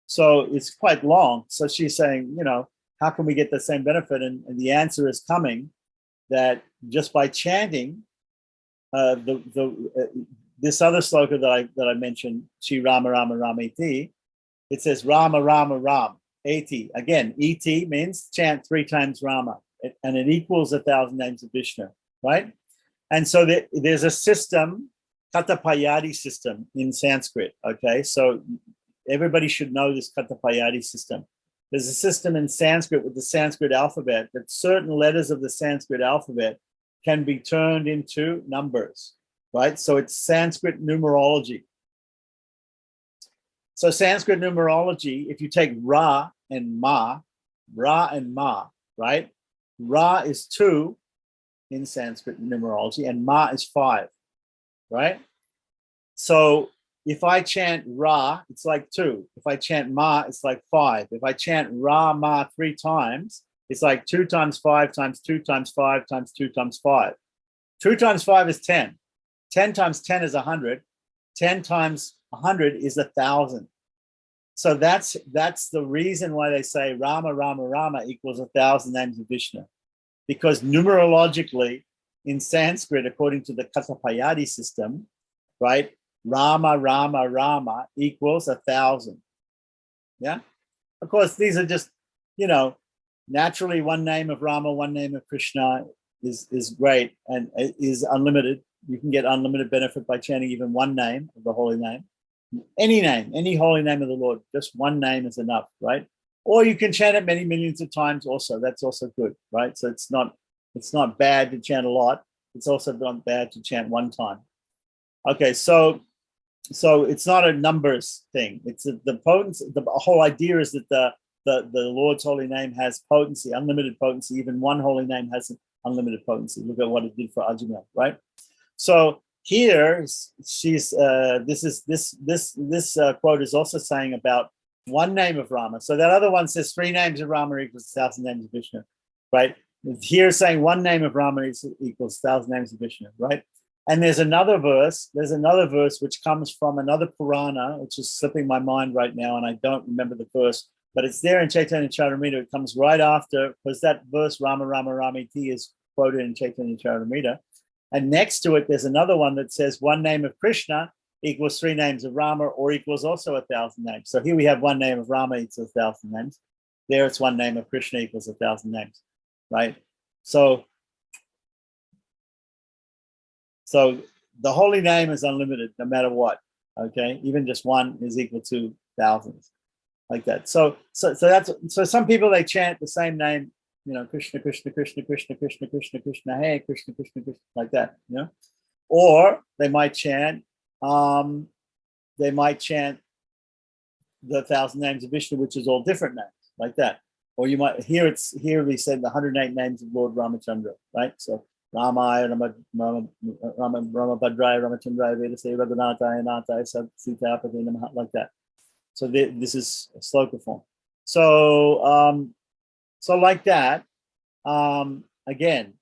[SPEAKER 2] So it's quite long. So she's saying, you know, how can we get the same benefit? And the answer is coming, that just by chanting this other sloka that I mentioned, Shri Rama Rama Rameti, it says Rama Rama Ram, Eti. Again, Eti means chant 3 times Rama, and it equals 1,000 names of Vishnu, right? And so there's a system, Katapayadi system in Sanskrit, okay? So everybody should know this Katapayadi system. There's a system in Sanskrit with the Sanskrit alphabet that certain letters of the Sanskrit alphabet can be turned into numbers, right? So it's Sanskrit numerology. So Sanskrit numerology, if you take Ra and Ma, right? Ra is 2 in Sanskrit numerology, and Ma is 5, right? So if I chant Ra, it's like 2. If I chant Ma, it's like 5. If I chant Ra, Ma 3 times, it's like 2 times 5 times 2 times 5 times 2 times 5. 2 times 5 is 10. 10 times 10 is 100. 10 times 100 is 1,000. So that's the reason why they say Rama, Rama, Rama equals 1,000 names of Vishnu. Because numerologically, in Sanskrit, according to the Katapayadi system, right, Rama, Rama, Rama equals 1,000. Yeah? Of course, these are just, you know, naturally one name of Rama, one name of Krishna is great and is unlimited. You can get unlimited benefit by chanting even one name of the holy name. Any name, any holy name of the Lord, just one name is enough, right? Or you can chant it many millions of times also. That's also good, right? So it's not bad to chant a lot. It's also not bad to chant one time. Okay, so it's not a numbers thing. It's the potency. The whole idea is that the Lord's holy name has potency, unlimited potency. Even one holy name has unlimited potency. Look at what it did for Ajamil, right? So here, this quote is also saying about one name of Rama. So that other one says 3 names of Rama equals 1,000 names of Vishnu, right? Here saying one name of Rama equals 1,000 names of Vishnu, right? And there's another verse which comes from another Purana, which is slipping my mind right now, and I don't remember the verse, but it's there in Chaitanya Charitamrita. It comes right after, because that verse, Rama, Rama, Ramiti, is quoted in Chaitanya Charitamrita. And next to it, there's another one that says one name of Krishna equals 3 names of Rama, or equals also 1,000 names. So here we have one name of Rama equals 1,000 names. There it's one name of Krishna equals 1,000 names, right? So the holy name is unlimited, no matter what. Okay, even just one is equal to thousands, like that. So some people, they chant the same name, Krishna, Krishna, Krishna, Krishna, Krishna, Krishna, Krishna, hey, Krishna, Krishna, Krishna, like that, Or they might chant the 1,000 names of Vishnu, which is all different names, like that. Or you might here we said the 108 names of Lord Ramachandra, right? So Ramaya, Rama Bhadraya, Ramachandra, Vedase, Raghunathaya, Nathaya, Sitapati, like that. So this is a sloka form. So like that. Again,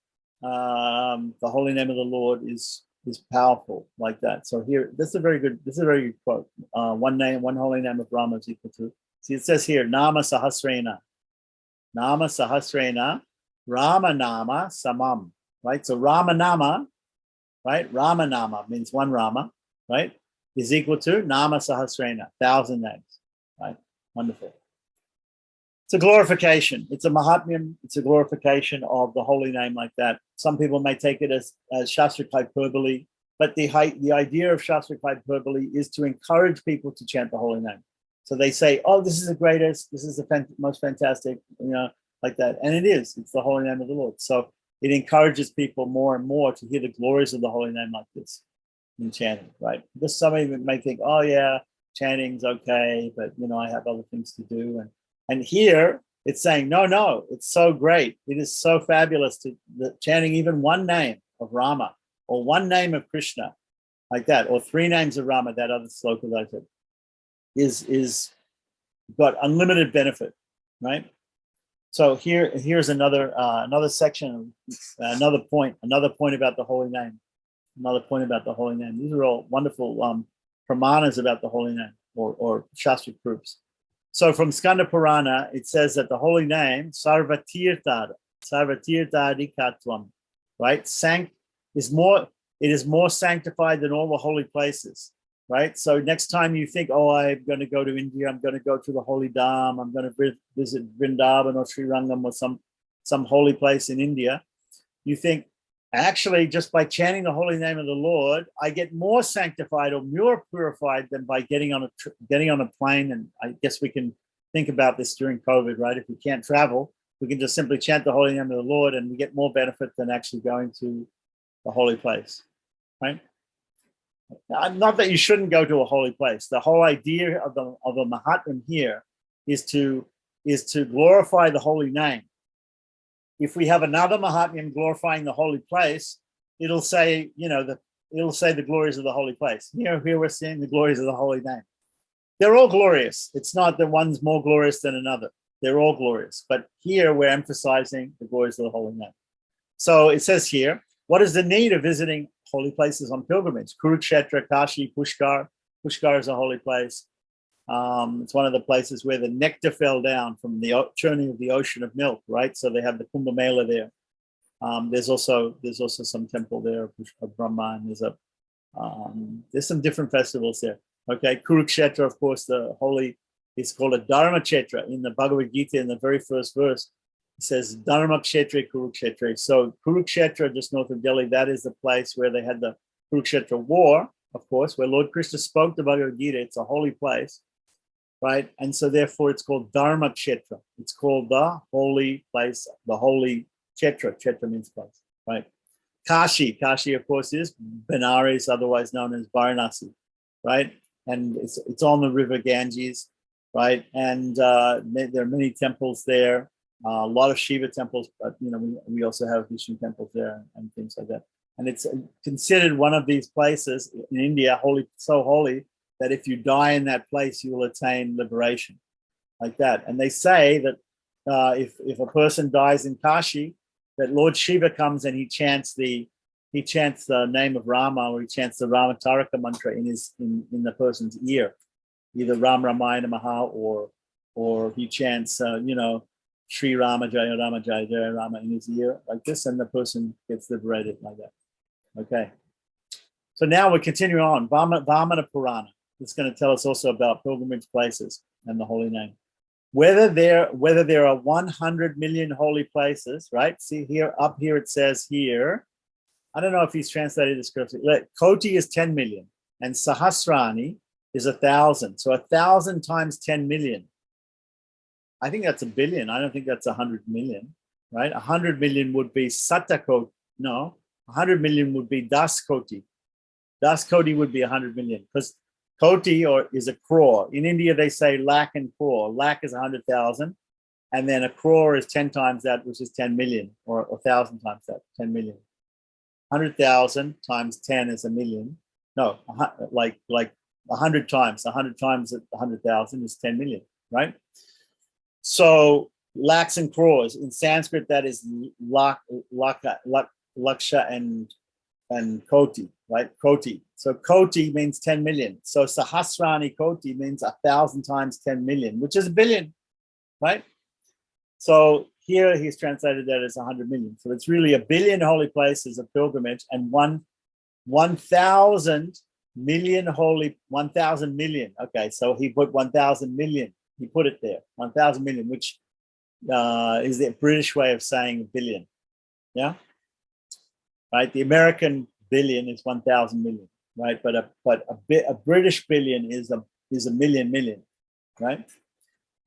[SPEAKER 2] the holy name of the Lord is powerful, like that. So here, this is a very good quote. One holy name of Rama is equal to. See, it says here, Nama Sahasrena, Rama Nama Samam, right? So Rama Nama, right? Rama Nama means one Rama, right? Is equal to Nama Sahasrena, 1,000 names, right? Wonderful. It's a glorification. It's a mahatmyam. It's a glorification of the holy name, like that. Some people may take it as Shastric hyperbole, but the idea of Shastric hyperbole is to encourage people to chant the holy name. So they say, oh, this is the greatest, this is the most fantastic, like that. And it is, it's the holy name of the Lord. So it encourages people more and more to hear the glories of the holy name like this in chanting, right? Because some even may think, oh yeah, chanting's okay, but I have other things to do. And here it's saying, no, it's so great. It is so fabulous to chanting even one name of Rama or one name of Krishna, like that, or 3 names of Rama, that other sloka that I said, is got unlimited benefit, right? So here's another section, another point about the holy name. These are all wonderful pramanas about the holy name, or Shastric proofs. So from Skanda Purana, it says that the holy name, Sarvatirthadikatvam, right? It is more sanctified than all the holy places, right? So next time you think, oh, I'm going to go to India, I'm going to go to the holy Dham, I'm going to visit Vrindavan or Sri Rangam or some holy place in India, you think, actually, just by chanting the holy name of the Lord, I get more sanctified or more purified than by getting on a plane. And I guess we can think about this during COVID, right? If we can't travel, we can just simply chant the holy name of the Lord, and we get more benefit than actually going to the holy place, right? Not that you shouldn't go to a holy place. The whole idea of a Mahatman here is to glorify the holy name. If we have another Mahatmyam glorifying the holy place, it'll say, it'll say the glories of the holy place. Here we're seeing the glories of the holy name. They're all glorious. It's not that one's more glorious than another. They're all glorious. But here we're emphasizing the glories of the holy name. So it says here, what is the need of visiting holy places on pilgrimage? Kurukshetra, Kashi, Pushkar. Pushkar is a holy place. It's one of the places where the nectar fell down from the churning of the ocean of milk, right? So they have the Kumbh Mela there. There's also some temple there of Brahma, and there's some different festivals there. Okay, Kurukshetra, of course, it's called a Dharma Kshetra. In the Bhagavad Gita, in the very first verse, it says Dharma Kshetra, Kurukshetra. So Kurukshetra, just north of Delhi, that is the place where they had the Kurukshetra war, of course, where Lord Krishna spoke the Bhagavad Gita. It's a holy place, right? And so therefore it's called Dharma Kshetra. It's called the holy place, the holy Kshetra. Kshetra means place, right? Kashi, of course, is Benares, otherwise known as Varanasi, right? And it's on the river Ganges, right? And there are many temples there, a lot of Shiva temples, but we also have Vishnu temples there and things like that. And it's considered one of these places in India, so holy that if you die in that place, you will attain liberation, like that. And they say that if a person dies in Kashi, that Lord Shiva comes and he chants the name of Rama, or he chants the Ramachandra mantra in the person's ear, either Ram Ramayana Maha, or he chants Sri Rama Jaya Rama in his ear like this, and the person gets liberated like that. Okay. So now we continue on. Vamana Purana. It's going to tell us also about pilgrimage places and the holy name. Whether there are 100 million holy places, right? See here, up here it says here. I don't know if he's translated this correctly. Koti is 10 million, and Sahasrani is 1,000. So 1,000 times 10 million. I think that's a billion. I don't think that's 100 million, right? 100 million would be Satakoti. No, 100 million would be Das Koti. Das Koti would be 100 million, because Koti is a crore. In India, they say lakh and crore. Lakh is 100,000, and then a crore is 10 times that, which is 10 million, or 1,000 times that, 10 million. 100,000 times 10 is a million. No, like 100 times 100,000 is 10 million, right? So lakhs and crores in Sanskrit, that is laksha and koti, right? Koti. So koti means 10 million. So sahasrani koti means 1,000 times 10 million, which is a billion, right? So here he's translated that as 100 million. So it's really a billion holy places of pilgrimage, and 1,000 million holy, 1,000 million. Okay, so he put 1,000 million. He put it there, 1,000 million, which is the British way of saying billion. Yeah, right. The American billion is 1,000 million, right? But a British billion is a million, right?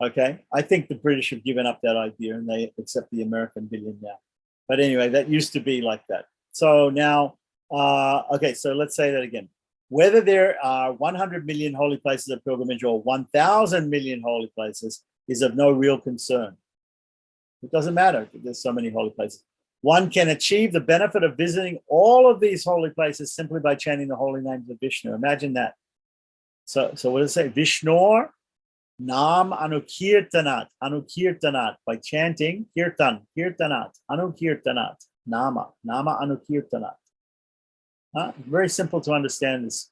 [SPEAKER 2] Okay, I think the British have given up that idea and they accept the American billion now. But anyway, that used to be like that. So now, okay, so let's say that again. Whether there are 100 million holy places of pilgrimage or 1,000 million holy places is of no real concern. It doesn't matter if there's so many holy places. One can achieve the benefit of visiting all of these holy places simply by chanting the holy names of Vishnu. Imagine that. So what does it say? Vishnu Nam Anukirtanat, by chanting Kirtanat, Anukirtanat, Nama Anukirtanat. Very simple to understand this.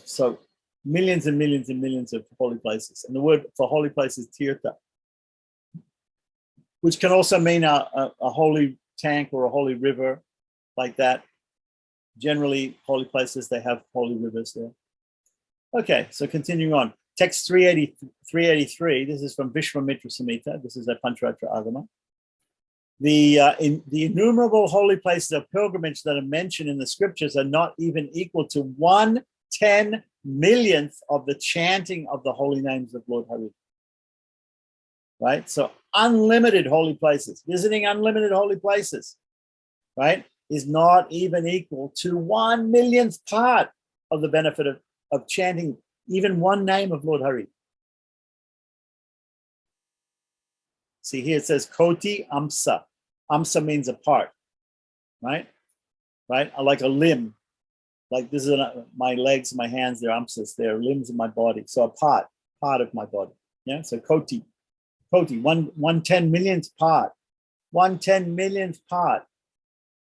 [SPEAKER 2] So millions and millions and millions of holy places. And the word for holy place is Tirtha, which can also mean a holy tank or a holy river like that. Generally, holy places, they have holy rivers there. Okay, so continuing on. Text 383, this is from Vishwamitra Samhita. This is a Pancharatra Agama. The innumerable holy places of pilgrimage that are mentioned in the scriptures are not even equal to 1/10,000,000th of the chanting of the holy names of Lord Hari. Right? So unlimited holy places, visiting unlimited holy places, right, is not even equal to 1/1,000,000th part of the benefit of chanting even one name of Lord Hari. See here it says Koti Amsa. Amsa means a part, right? Right? Like a limb. Like this is my legs, my hands, they're amsas, they're limbs of my body. So a part of my body. Yeah. So Koti, 1/10,000,000th part. 1/10,000,000th part.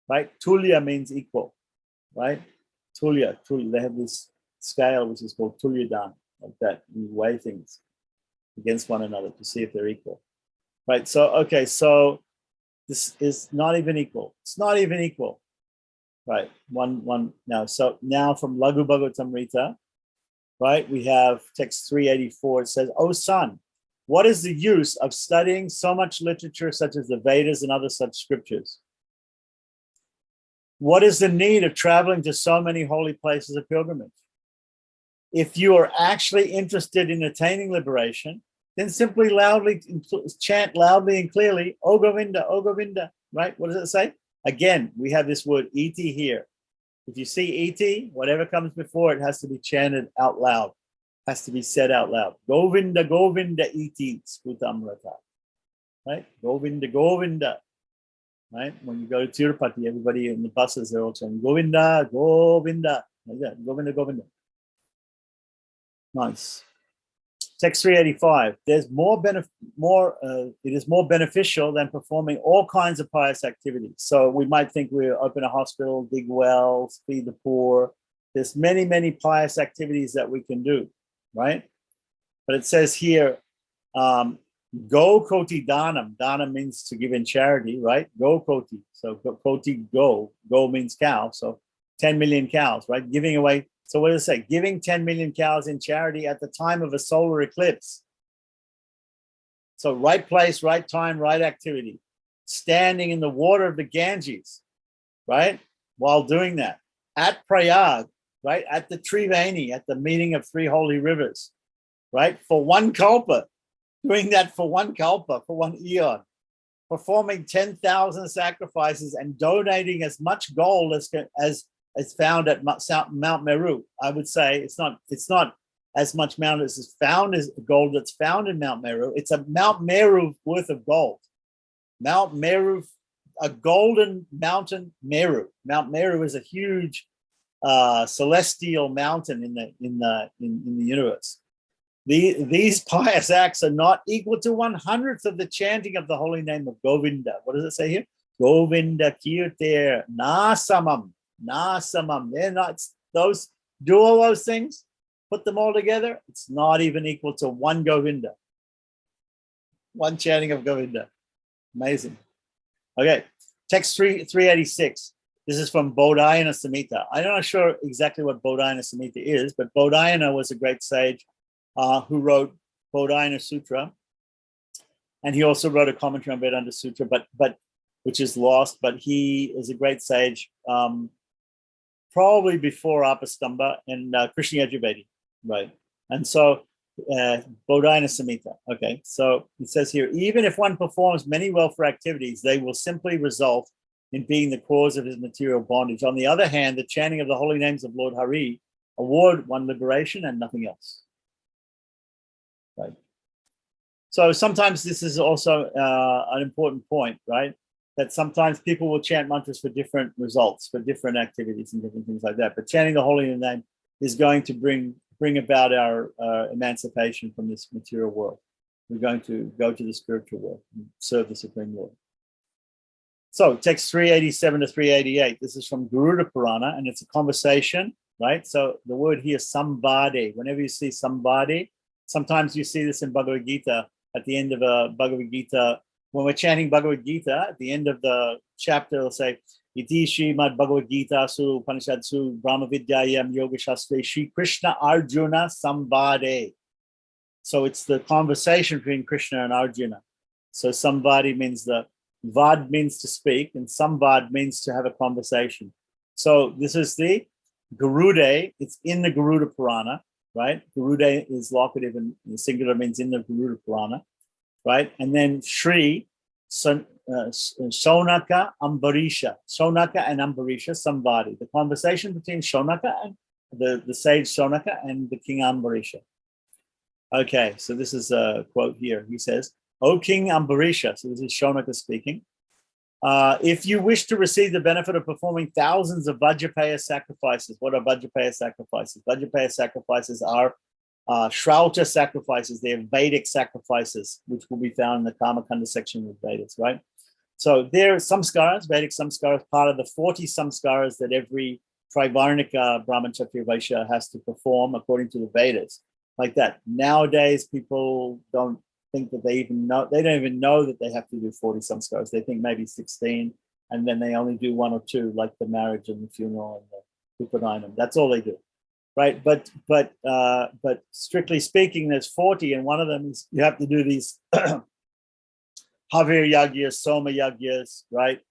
[SPEAKER 2] Right? Tulya means equal. Right? Tulya. They have this scale which is called Tulyadan, like that. You weigh things against one another to see if they're equal. Right. So okay, so this is not even equal. It's not even equal. Right. One now. So now from Laghu Bhagavatamrita, right, we have text 384. It says, "O son, what is the use of studying so much literature such as the Vedas and other such scriptures? What is the need of traveling to so many holy places of pilgrimage? If you are actually interested in attaining liberation, then simply chant loudly and clearly, O Govinda, O Govinda," right? What does it say? Again, we have this word iti here. If you see iti, whatever comes before it has to be chanted out loud, has to be said out loud. Govinda, Govinda iti sputamrata, right? Govinda, Govinda, right? When you go to Tirupati, everybody in the buses, they're all saying Govinda, Govinda, like that. Govinda, Govinda. Nice. Text 385. There's it is more beneficial than performing all kinds of pious activities. So we might think we open a hospital, dig wells, feed the poor. There's many, many pious activities that we can do, right? But it says here, go koti danam. Danam means to give in charity, right? Go koti. So koti, go. Go means cow. So 10 million cows, right? Giving away. So what does it say? Giving 10 million cows in charity at the time of a solar eclipse. So right place, right time, right activity. Standing in the water of the Ganges, right? While doing that. At Prayag, right? At the Triveni, at the meeting of three holy rivers, right? For one kalpa. Doing that for one kalpa, for one eon. Performing 10,000 sacrifices and donating as much gold as found at Mount Meru. I would say it's not as much mount as is found as gold that's found in Mount Meru. It's a Mount Meru worth of gold. Mount Meru, a golden mountain Meru. Mount Meru is a huge celestial mountain in the universe. These pious acts are not equal to 1/100th of the chanting of the holy name of Govinda. What does it say here? Govinda kirtir nasamam. Nasamam. They're not those. Do all those things, put them all together. It's not even equal to one Govinda. One chanting of Govinda. Amazing. Okay, text 386. This is from Bodhayana Samhita. I'm not sure exactly what Bodhayana Samhita is, but Bodhayana was a great sage who wrote Bodhayana Sutra, and he also wrote a commentary on Vedanta Sutra, but which is lost. But he is a great sage, probably before Apastamba and Krishna Yajurvedi, right? And so Bodhayana Samhita. Okay, so it says here, even if one performs many welfare activities, they will simply result in being the cause of his material bondage. On the other hand, the chanting of the holy names of Lord Hari award one liberation and nothing else. Right. So sometimes this is also an important point, right? That sometimes people will chant mantras for different results, for different activities and different things like that. But chanting the holy name is going to bring about our emancipation from this material world. We're going to go to the spiritual world and serve the Supreme Lord. So text 387 to 388. This is from Garuda Purana, and it's a conversation, right? So the word here, sambade. Whenever you see sambade, sometimes you see this in Bhagavad Gita at the end of a Bhagavad Gita. When we're chanting Bhagavad Gita, at the end of the chapter, it'll say, Iti Srimad Bhagavad Gita Su Upanishadsu Brahma Vidyayam Yoga Shastre Shri Krishna Arjuna Sambade. So it's the conversation between Krishna and Arjuna. So sambade means vad means to speak, and samvad means to have a conversation. So this is the Garuda. It's in the Garuda Purana, right? Garuda is locative and singular means in the Garuda Purana, right? And then Shri, Shonaka, Ambarisha. Shonaka and Ambarisha, somebody. The conversation between Shonaka and the sage Shonaka and the king Ambarisha. Okay, so this is a quote here. He says, O King Ambarisha, so this is Shonaka speaking, if you wish to receive the benefit of performing thousands of Vajrapaya sacrifices, what are Vajrapaya sacrifices? Vajrapaya sacrifices are Shrauta sacrifices. They are Vedic sacrifices, which will be found in the Karmakanda section of Vedas, right? So there are samskaras, Vedic samskaras, part of the 40 samskaras that every Trivarnika Brahman, Kshatriya, Vaishya has to perform according to the Vedas, like that. Nowadays, people don't think that they don't even know that they have to do 40 samskaras. They think maybe 16, and then they only do 1 or 2, like the marriage and the funeral and the Upanayam. That's all they do, right? But strictly speaking, there's 40, and one of them is you have to do these Havir Yagyas, Soma Yagyas, right?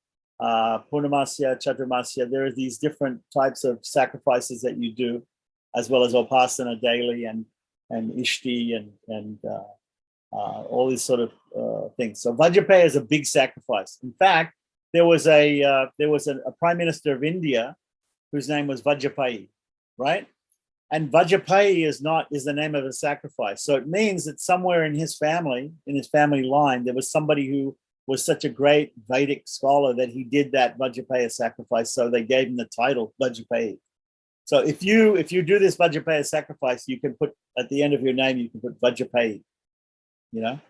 [SPEAKER 2] Purnamasya, Chaturmasya. There are these different types of sacrifices that you do, as well as Upasana daily and Ishti and all these sort of things. So Vajrapaya is a big sacrifice. In fact, there was a prime minister of India whose name was Vajrapayee, right? And Vajrapayee is the name of a sacrifice. So it means that somewhere in his family line, there was somebody who was such a great Vedic scholar that he did that Vajrapaya sacrifice. So they gave him the title Vajrapayee. So if you do this Vajrapaya sacrifice, you can put at the end of your name, you can put Vajrapaya, you know.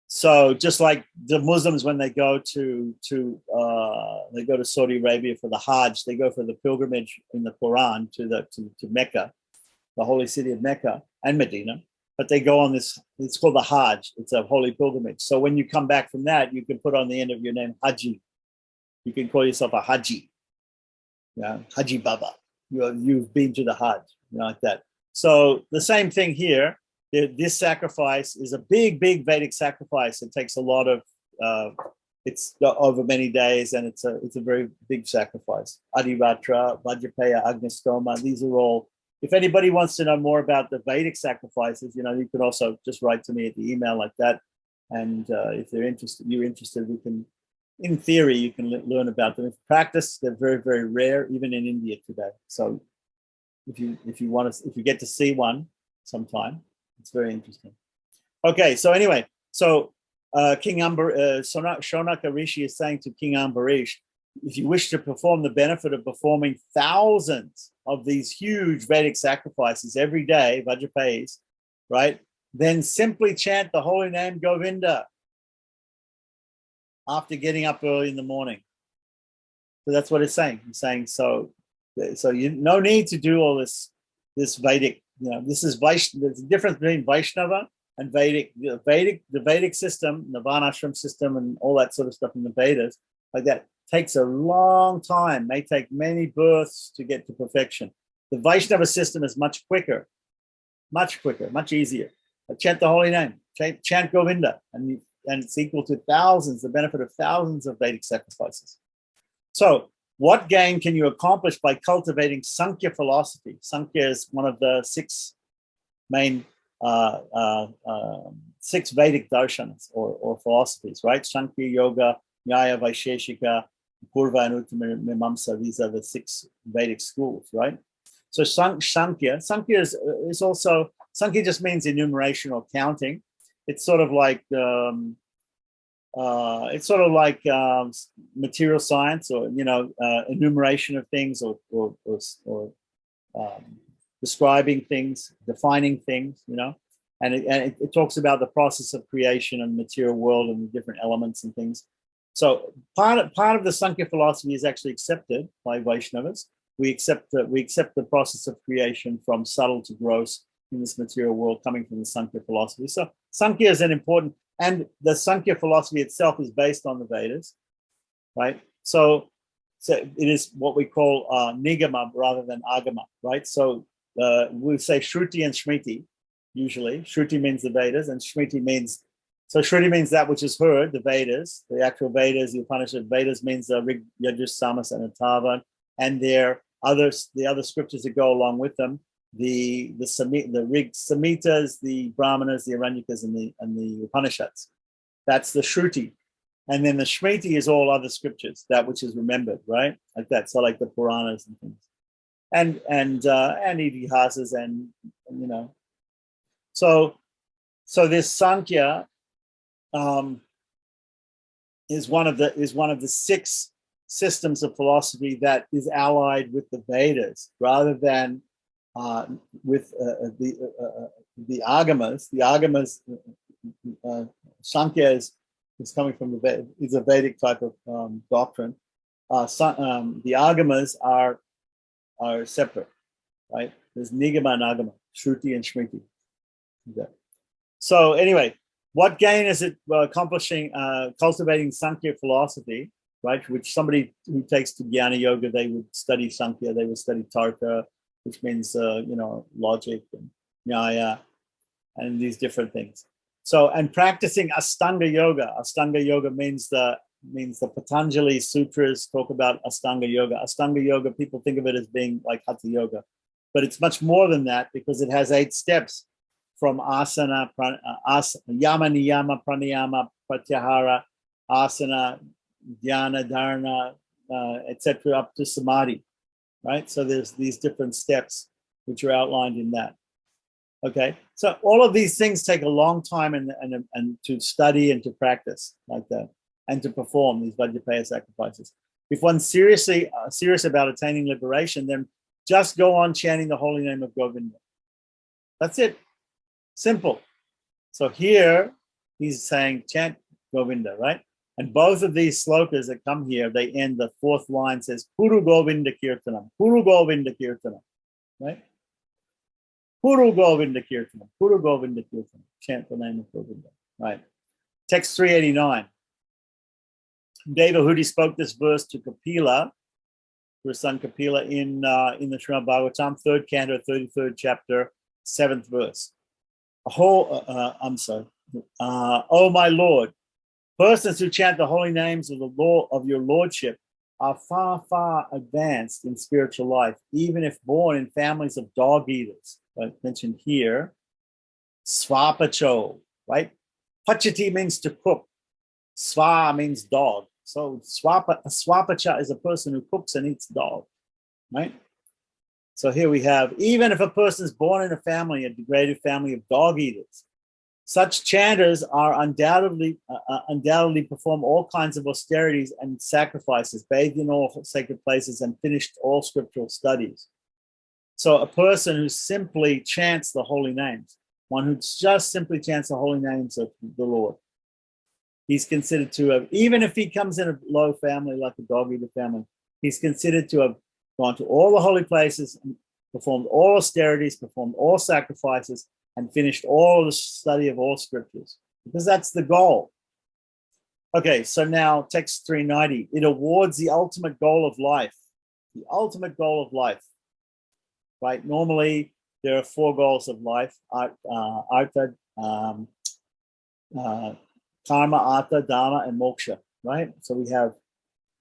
[SPEAKER 2] So just like the Muslims, when they go to Saudi Arabia for the Hajj, they go for the pilgrimage in the Quran to Mecca, the holy city of Mecca and Medina. But they go on this, it's called the Hajj. It's a holy pilgrimage. So when you come back from that, you can put on the end of your name Haji. You can call yourself a Haji. Yeah, Haji Baba. You've been to the Hajj, you know, like that. So the same thing here. This sacrifice is a big Vedic sacrifice. It takes a lot of, it's over many days, and it's a very big sacrifice. Adivatra, Vajrapaya, Agnistoma, these are all. If anybody wants to know more about the Vedic sacrifices, you know, you can also just write to me at the email like that. And if you're interested, we can, in theory, you can learn about them. In practice, they're very rare, even in India today. So if you get to see one sometime, it's very interesting. Okay, so anyway, so King Shonaka Rishi is saying to King Ambarish, if you wish to perform the benefit of performing thousands of these huge Vedic sacrifices every day, Vajrapayas, right? Then simply chant the holy name Govinda after getting up early in the morning. So that's what it's saying. He's saying, so you no need to do all this Vedic, you know, this is there's a difference between Vaishnava and Vedic. The Vedic system, the Varnashram system, and all that sort of stuff in the Vedas, like that, takes a long time, may take many births to get to perfection. The Vaishnava system is much quicker, much easier. Chant the holy name, chant Govinda, and it's equal to thousands, the benefit of thousands of Vedic sacrifices. So what gain can you accomplish by cultivating Sankhya philosophy? Sankhya is one of the six main, six Vedic darshanas or philosophies, right? Sankhya, Yoga, Nyaya, Vaisheshika, Purva, and Uttamamimamsa. These are the six Vedic schools, right? So Sankhya is also, Sankhya just means enumeration or counting. It's sort of like material science, or, you know, enumeration of things, or describing things, defining things, you know. And it talks about the process of creation and material world and the different elements and things. So part of the Sankhya philosophy is actually accepted by Vaishnavas. We accept the process of creation from subtle to gross in this material world, coming from the Sankhya philosophy. So Sankhya is an important, and the Sankhya philosophy itself is based on the Vedas, right? So it is what we call Nigama rather than Agama, right? So we say Shruti and Shmiti. Usually, Shruti means the Vedas, and Shmiti means, so Shruti means that which is heard, the Vedas, the actual Vedas, the Upanishad. Vedas means the Rig, Yajus, Samas, and Atharva, and the other scriptures that go along with them, the Rig Samhitas, the Brahmanas, the Aranyakas, and the Upanishads. That's the Shruti. And then the Shmiti is all other scriptures, that which is remembered, right? Like that. So like the Puranas and things. And Idihasas, and you know. So this Sankhya is one of the six systems of philosophy that is allied with the Vedas, rather than with the Agamas. The Agamas, Sankhya is coming from is a Vedic type of doctrine. The Agamas are separate, right? There's Nigama and Agama, Shruti and Shmiti. Okay. So anyway, what gain is it accomplishing, cultivating Sankhya philosophy, right? Which somebody who takes to Jnana Yoga, they would study Sankhya, they would study Tarka, which means, you know, logic and Nyaya and these different things. So, and practicing Astanga Yoga. Astanga Yoga means the Patanjali sutras talk about Astanga Yoga. Astanga Yoga, people think of it as being like Hatha Yoga, but it's much more than that, because it has 8 steps from asana, yama, niyama, pranayama, pratyahara, asana, dhyana, dharana, etc., up to samadhi, right? So there's these different steps which are outlined in that. Okay, so all of these things take a long time and to study and to practice like that, and to perform these Vajrapaya sacrifices. If one's serious about attaining liberation, then just go on chanting the holy name of Govinda. That's it. Simple. So here he's saying chant Govinda, right? And both of these slokas that come here, they end, the fourth line says Kuru Govinda Kirtanam, Kuru Govinda Kirtanam, right? Kuru Govinda Kirtanam, Kuru Govinda Kirtanam. Chant the name of Govinda, right? Text 389. Devahuti spoke this verse to Kapila, to his son Kapila, in the Srimad Bhagavatam, 3rd canto, 33rd chapter, 7th verse. Oh my Lord, persons who chant the holy names of the Lord of your Lordship are far, far advanced in spiritual life, even if born in families of dog eaters. Right? Mentioned here, Svapacho, right? Pachati means to cook. Sva means dog. So Swapacha is a person who cooks and eats dog, right? So here we have, even if a person is born in a family, a degraded family of dog eaters, such chanters are undoubtedly perform all kinds of austerities and sacrifices, bathed in all sacred places, and finished all scriptural studies. So a person who simply chants the holy names, one who just simply chants the holy names of the Lord, he's considered to have, even if he comes in a low family like a dog eater family, he's considered to have gone to all the holy places, and performed all austerities, performed all sacrifices, and finished all the study of all scriptures, because that's the goal. Okay, so now text 390, it awards the ultimate goal of life. The ultimate goal of life, right? Normally, there are 4 goals of life, artha, karma, artha, dharma, and moksha, right? So we have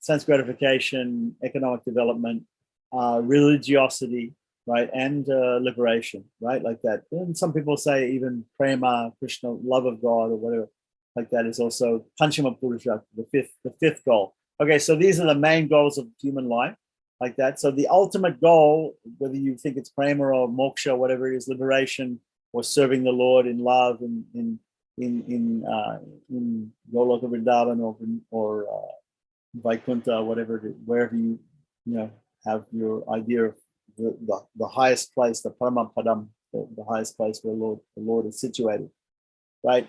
[SPEAKER 2] sense gratification, economic development, religiosity, right, and liberation, right, like that. And some people say even prema, Krishna, love of God, or whatever, like that, is also panchama purusha, the fifth goal. Okay, so these are the main goals of human life, like that. So the ultimate goal, whether you think it's prema or moksha, or whatever it is, liberation or serving the Lord in love, in Goloka Vrindavan or Vaikuntha, whatever it is, wherever you have your idea of the highest place, the Paramapadam, the highest place where the Lord is situated, right?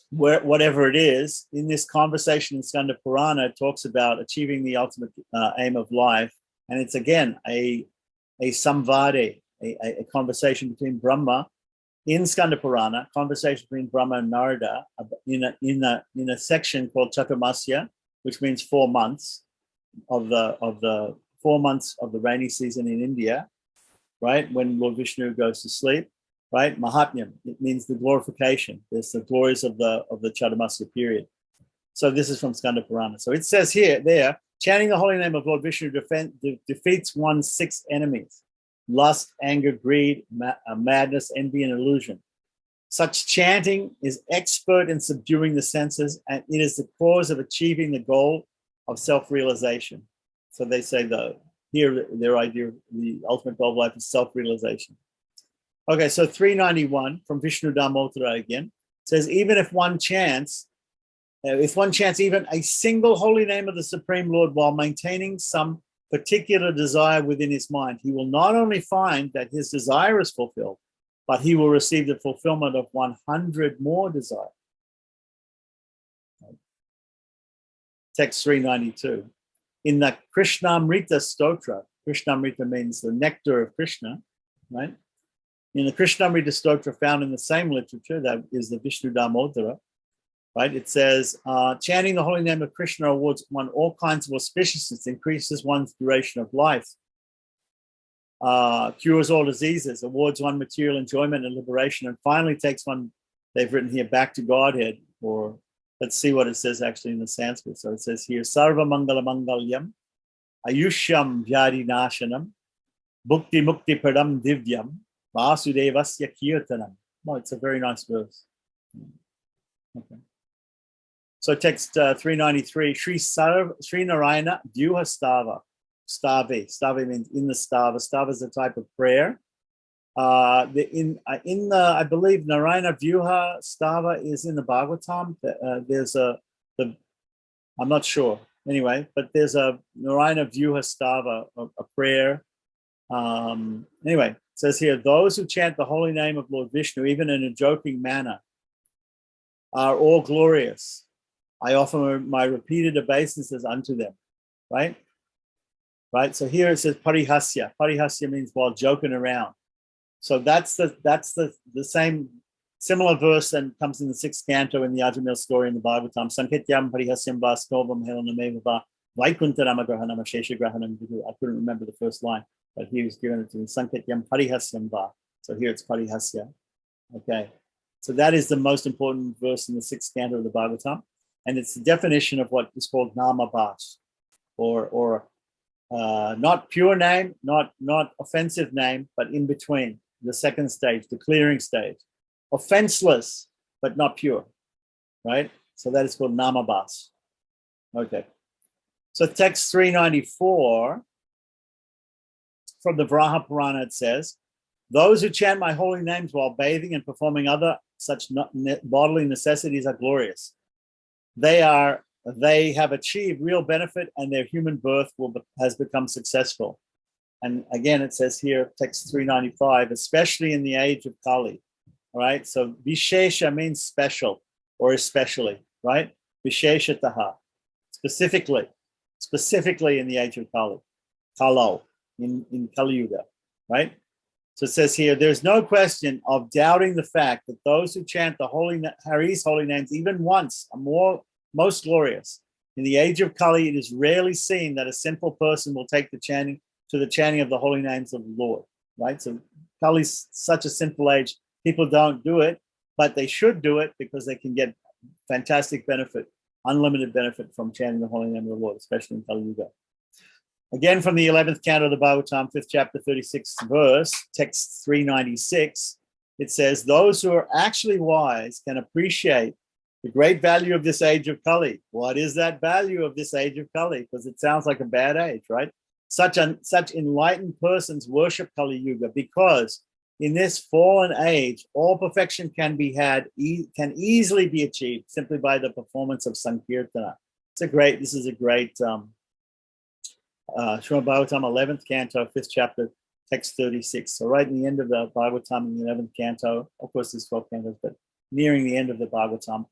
[SPEAKER 2] Whatever it is, in this conversation in Skanda Purana, it talks about achieving the ultimate aim of life, and it's again a samvade, a conversation between Brahma in Skanda Purana, conversation between Brahma and Narada in a section called Chaturmasya, which means 4 months of the 4 months of the rainy season in India, right? When Lord Vishnu goes to sleep, right? Mahatmyam, it means the glorification. There's the glories of the Chaturmasya period. So this is from Skanda Purana. So it says there, chanting the holy name of Lord Vishnu defeats one's 6 enemies: lust, anger, greed, madness, envy, and illusion. Such chanting is expert in subduing the senses, and it is the cause of achieving the goal of self-realization. So they say their idea of the ultimate goal of life is self-realization. Okay, so 391 from Vishnu Dharmottara again says, even if one chants even a single holy name of the Supreme Lord while maintaining some particular desire within his mind, he will not only find that his desire is fulfilled, but he will receive the fulfillment of 100 more desires. Text 392. In the Krishnamrita Stotra, Krishnamrita means the nectar of Krishna, right? In the Krishnamrita Stotra found in the same literature, that is the Vishnu Dharmottara, right? It says, chanting the holy name of Krishna awards one all kinds of auspiciousness, increases one's duration of life, cures all diseases, awards one material enjoyment and liberation, and finally takes one, they've written here, back to Godhead. Or let's see what it says actually in the Sanskrit. So it says here, Sarva Mangala Mangalyam, Ayushyam Vyadi Nashanam, Bhukti Mukti Pradam Divyam, Vasudevasya Kirtanam. Oh, it's a very nice verse. Okay. So text 393, Sri Narayana Vyuha Stava. Stave means in the stava. Stava is a type of prayer. I believe Narayana Vyuha Stava is in the Bhagavatam. There's the I'm not sure. Anyway, but there's a Narayana Vyuhastava, a prayer. Anyway, it says here, those who chant the holy name of Lord Vishnu, even in a joking manner, are all glorious. I offer my repeated obeisances unto them. Right? Right. So here it says parihasya. Parihasya means while joking around. So that's the same similar verse that comes in the 6th canto in the Ajamil story in the Bhagavatam. Sanketyam parihasyam va snovam helanameva va vaikuntaramagrahanam sheshagrahanam. I couldn't remember the first line, but he was given it to me. Sanketyam parihasyam va. So here it's parihasya. Okay. So that is the most important verse in the 6th canto of the Bhagavatam. And it's the definition of what is called namabhas, or not pure name, not offensive name, but in between, the second stage, the clearing stage. Offenseless, but not pure, right? So that is called namabhas. Okay. So text 394 from the Varaha Purana, it says, those who chant my holy names while bathing and performing other such bodily necessities are glorious. They have achieved real benefit and their human birth has become successful. And again, it says here, text 395, especially in the age of Kali. All right. So Vishesha means special or especially, right? Visheshataha, specifically in the age of Kali, Kalo, in Kali Yuga, right? So it says here, there's no question of doubting the fact that those who chant the Hari's holy names even once are most glorious. In the age of Kali, it is rarely seen that a sinful person will take the chanting of the holy names of the Lord, right? So Kali's such a sinful age, people don't do it, but they should do it because they can get fantastic benefit, unlimited benefit from chanting the holy name of the Lord, especially in Kali Yuga. Again, from the 11th canto of the Bhagavatam, 5th chapter, 36th verse, text 396, it says, those who are actually wise can appreciate the great value of this age of Kali. What is that value of this age of Kali? Because it sounds like a bad age, right? Such enlightened persons worship Kali Yuga because in this fallen age, all perfection can easily be achieved simply by the performance of Sankirtana. This is a great Srimad Bhagavatam, 11th canto, 5th chapter, text 36. So right in the end of the Bhagavatam in the 11th canto, of course there's 12 cantos, but nearing the end of the Bhagavatam,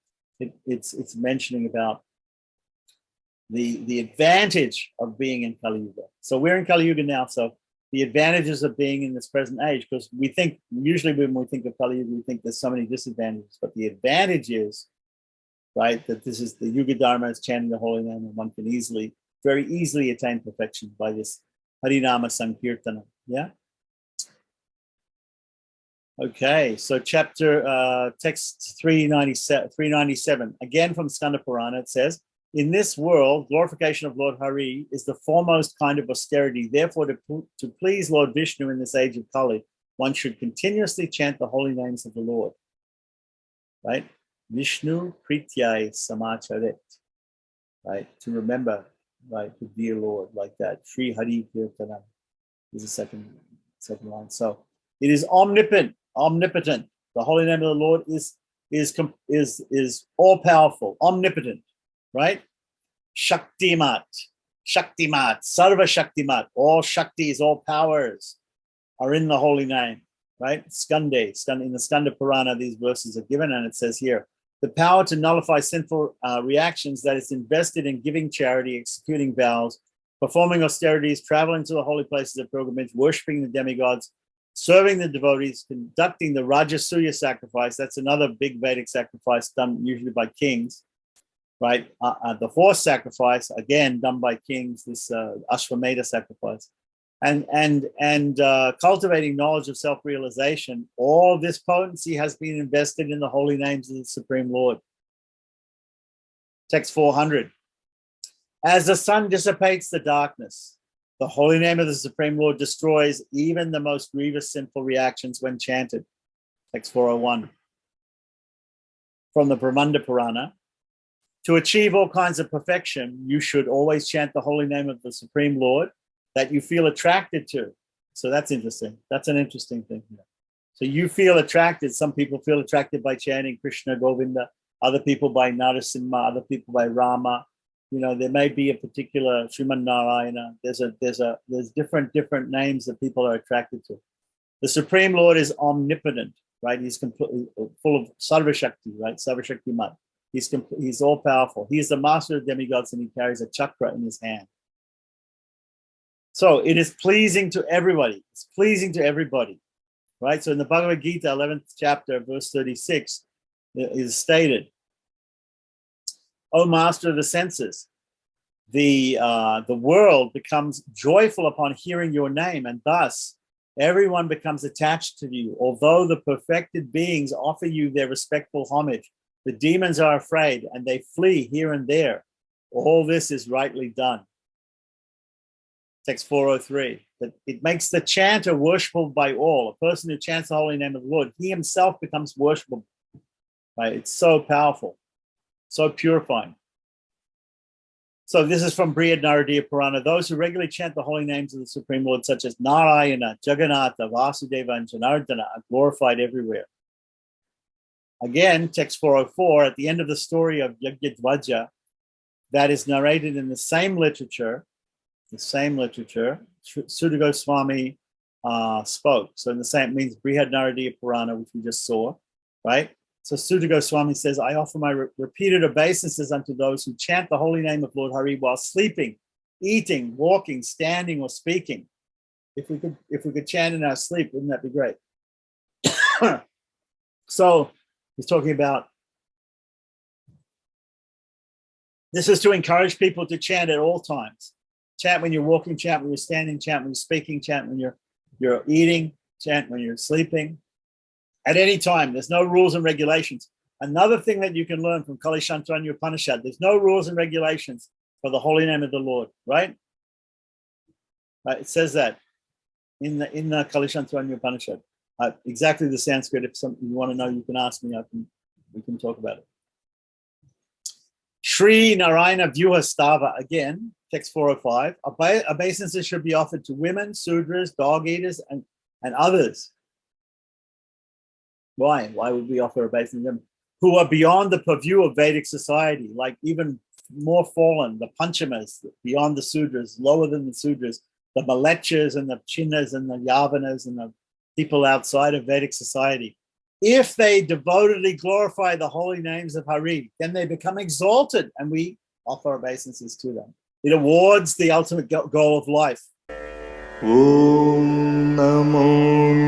[SPEAKER 2] it's mentioning about the advantage of being in Kali Yuga. So we're in Kali Yuga now, so the advantages of being in this present age, because we think, usually when we think of Kali Yuga, we think there's so many disadvantages, but the advantage is, right, that this is the Yuga Dharma is chanting the holy name, and one can very easily attain perfection by this Harinama Sankirtana. Yeah. Okay, so chapter text 397, again from Skanda Purana, it says, in this world, glorification of Lord Hari is the foremost kind of austerity. Therefore, to please Lord Vishnu in this age of Kali, one should continuously chant the holy names of the Lord. Right? Vishnu Prityai Samacharet. Right? To remember, right, the dear Lord, like that. Shri Hari Kirtanam is the second line. So it is omnipotent. The holy name of the Lord is all powerful, omnipotent, right? Shaktimat, Sarva Shaktimat. All Shaktis, all powers are in the holy name, right? Skande, in the Skanda Purana, these verses are given, and it says here, the power to nullify sinful reactions that is invested in giving charity, executing vows, performing austerities, traveling to the holy places of pilgrimage, worshipping the demigods, serving the devotees, conducting the Rajasuya sacrifice. That's another big Vedic sacrifice done usually by kings, right? The horse sacrifice, again, done by kings, this Ashvamedha sacrifice. And cultivating knowledge of self-realization, all this potency has been invested in the holy names of the Supreme Lord. Text 400. As the sun dissipates the darkness, the holy name of the Supreme Lord destroys even the most grievous sinful reactions when chanted. Text 401. From the Brahmanda Purana. To achieve all kinds of perfection, you should always chant the holy name of the Supreme Lord that you feel attracted to. So that's interesting. That's an interesting thing here. So you feel attracted. Some people feel attracted by chanting Krishna Govinda, other people by Narasimha, other people by Rama, there may be a particular Sriman Narayana. There's different names that people are attracted to. The Supreme Lord is omnipotent, right? He's completely full of Sarva Shakti, right? Sarva Shakti Mat. He's all powerful. He's the master of demigods, and he carries a chakra in his hand. So it is pleasing to everybody. It's pleasing to everybody, right? So in the Bhagavad Gita, 11th chapter, verse 36, it is stated, O master of the senses, the world becomes joyful upon hearing your name, and thus everyone becomes attached to you. Although the perfected beings offer you their respectful homage, the demons are afraid and they flee here and there. All this is rightly done. Text 403. That it makes the chanter worshipable by all. A person who chants the holy name of the Lord, he himself becomes worshipable. Right? It's so powerful, so purifying. So this is from Greehad Naruti of Purana. Those who regularly chant the holy names of the Supreme Lord, such as Narayana, Jagannatha, Vasudeva, and Janardana, are glorified everywhere. Again, text 404, at the end of the story of Yagyadvaja, that is narrated in the same literature, Sutta Goswami spoke. So in the same, it means Greehad Naruti of Purana, which we just saw, right? So Sutta Goswami says, I offer my repeated obeisances unto those who chant the holy name of Lord Hari while sleeping, eating, walking, standing, or speaking. If we could chant in our sleep, wouldn't that be great? So he's talking about, this is to encourage people to chant at all times. Chant when you're walking, chant when you're standing, chant when you're speaking, chant when you're eating, chant when you're sleeping. At any time, there's no rules and regulations. Another thing that you can learn from Kali Shantaranya Upanishad, there's no rules and regulations for the holy name of the Lord, right? It says that in the Kali Shantaranya Upanishad. Exactly the Sanskrit. If something you want to know, you can ask me. We can talk about it. Sri Narayana Vyuha Stava, again, text 405. Obeisances should be offered to women, Sudras, dog eaters, and others. Why? Why would we offer obeisance to them? Who are beyond the purview of Vedic society, like even more fallen, the Panchamas, beyond the Sudras, lower than the Sudras, the Malechas and the Chinnas and the Yavanas and the people outside of Vedic society. If they devotedly glorify the holy names of Hari, then they become exalted, and we offer obeisances to them. It awards the ultimate goal of life.
[SPEAKER 1] Om Namo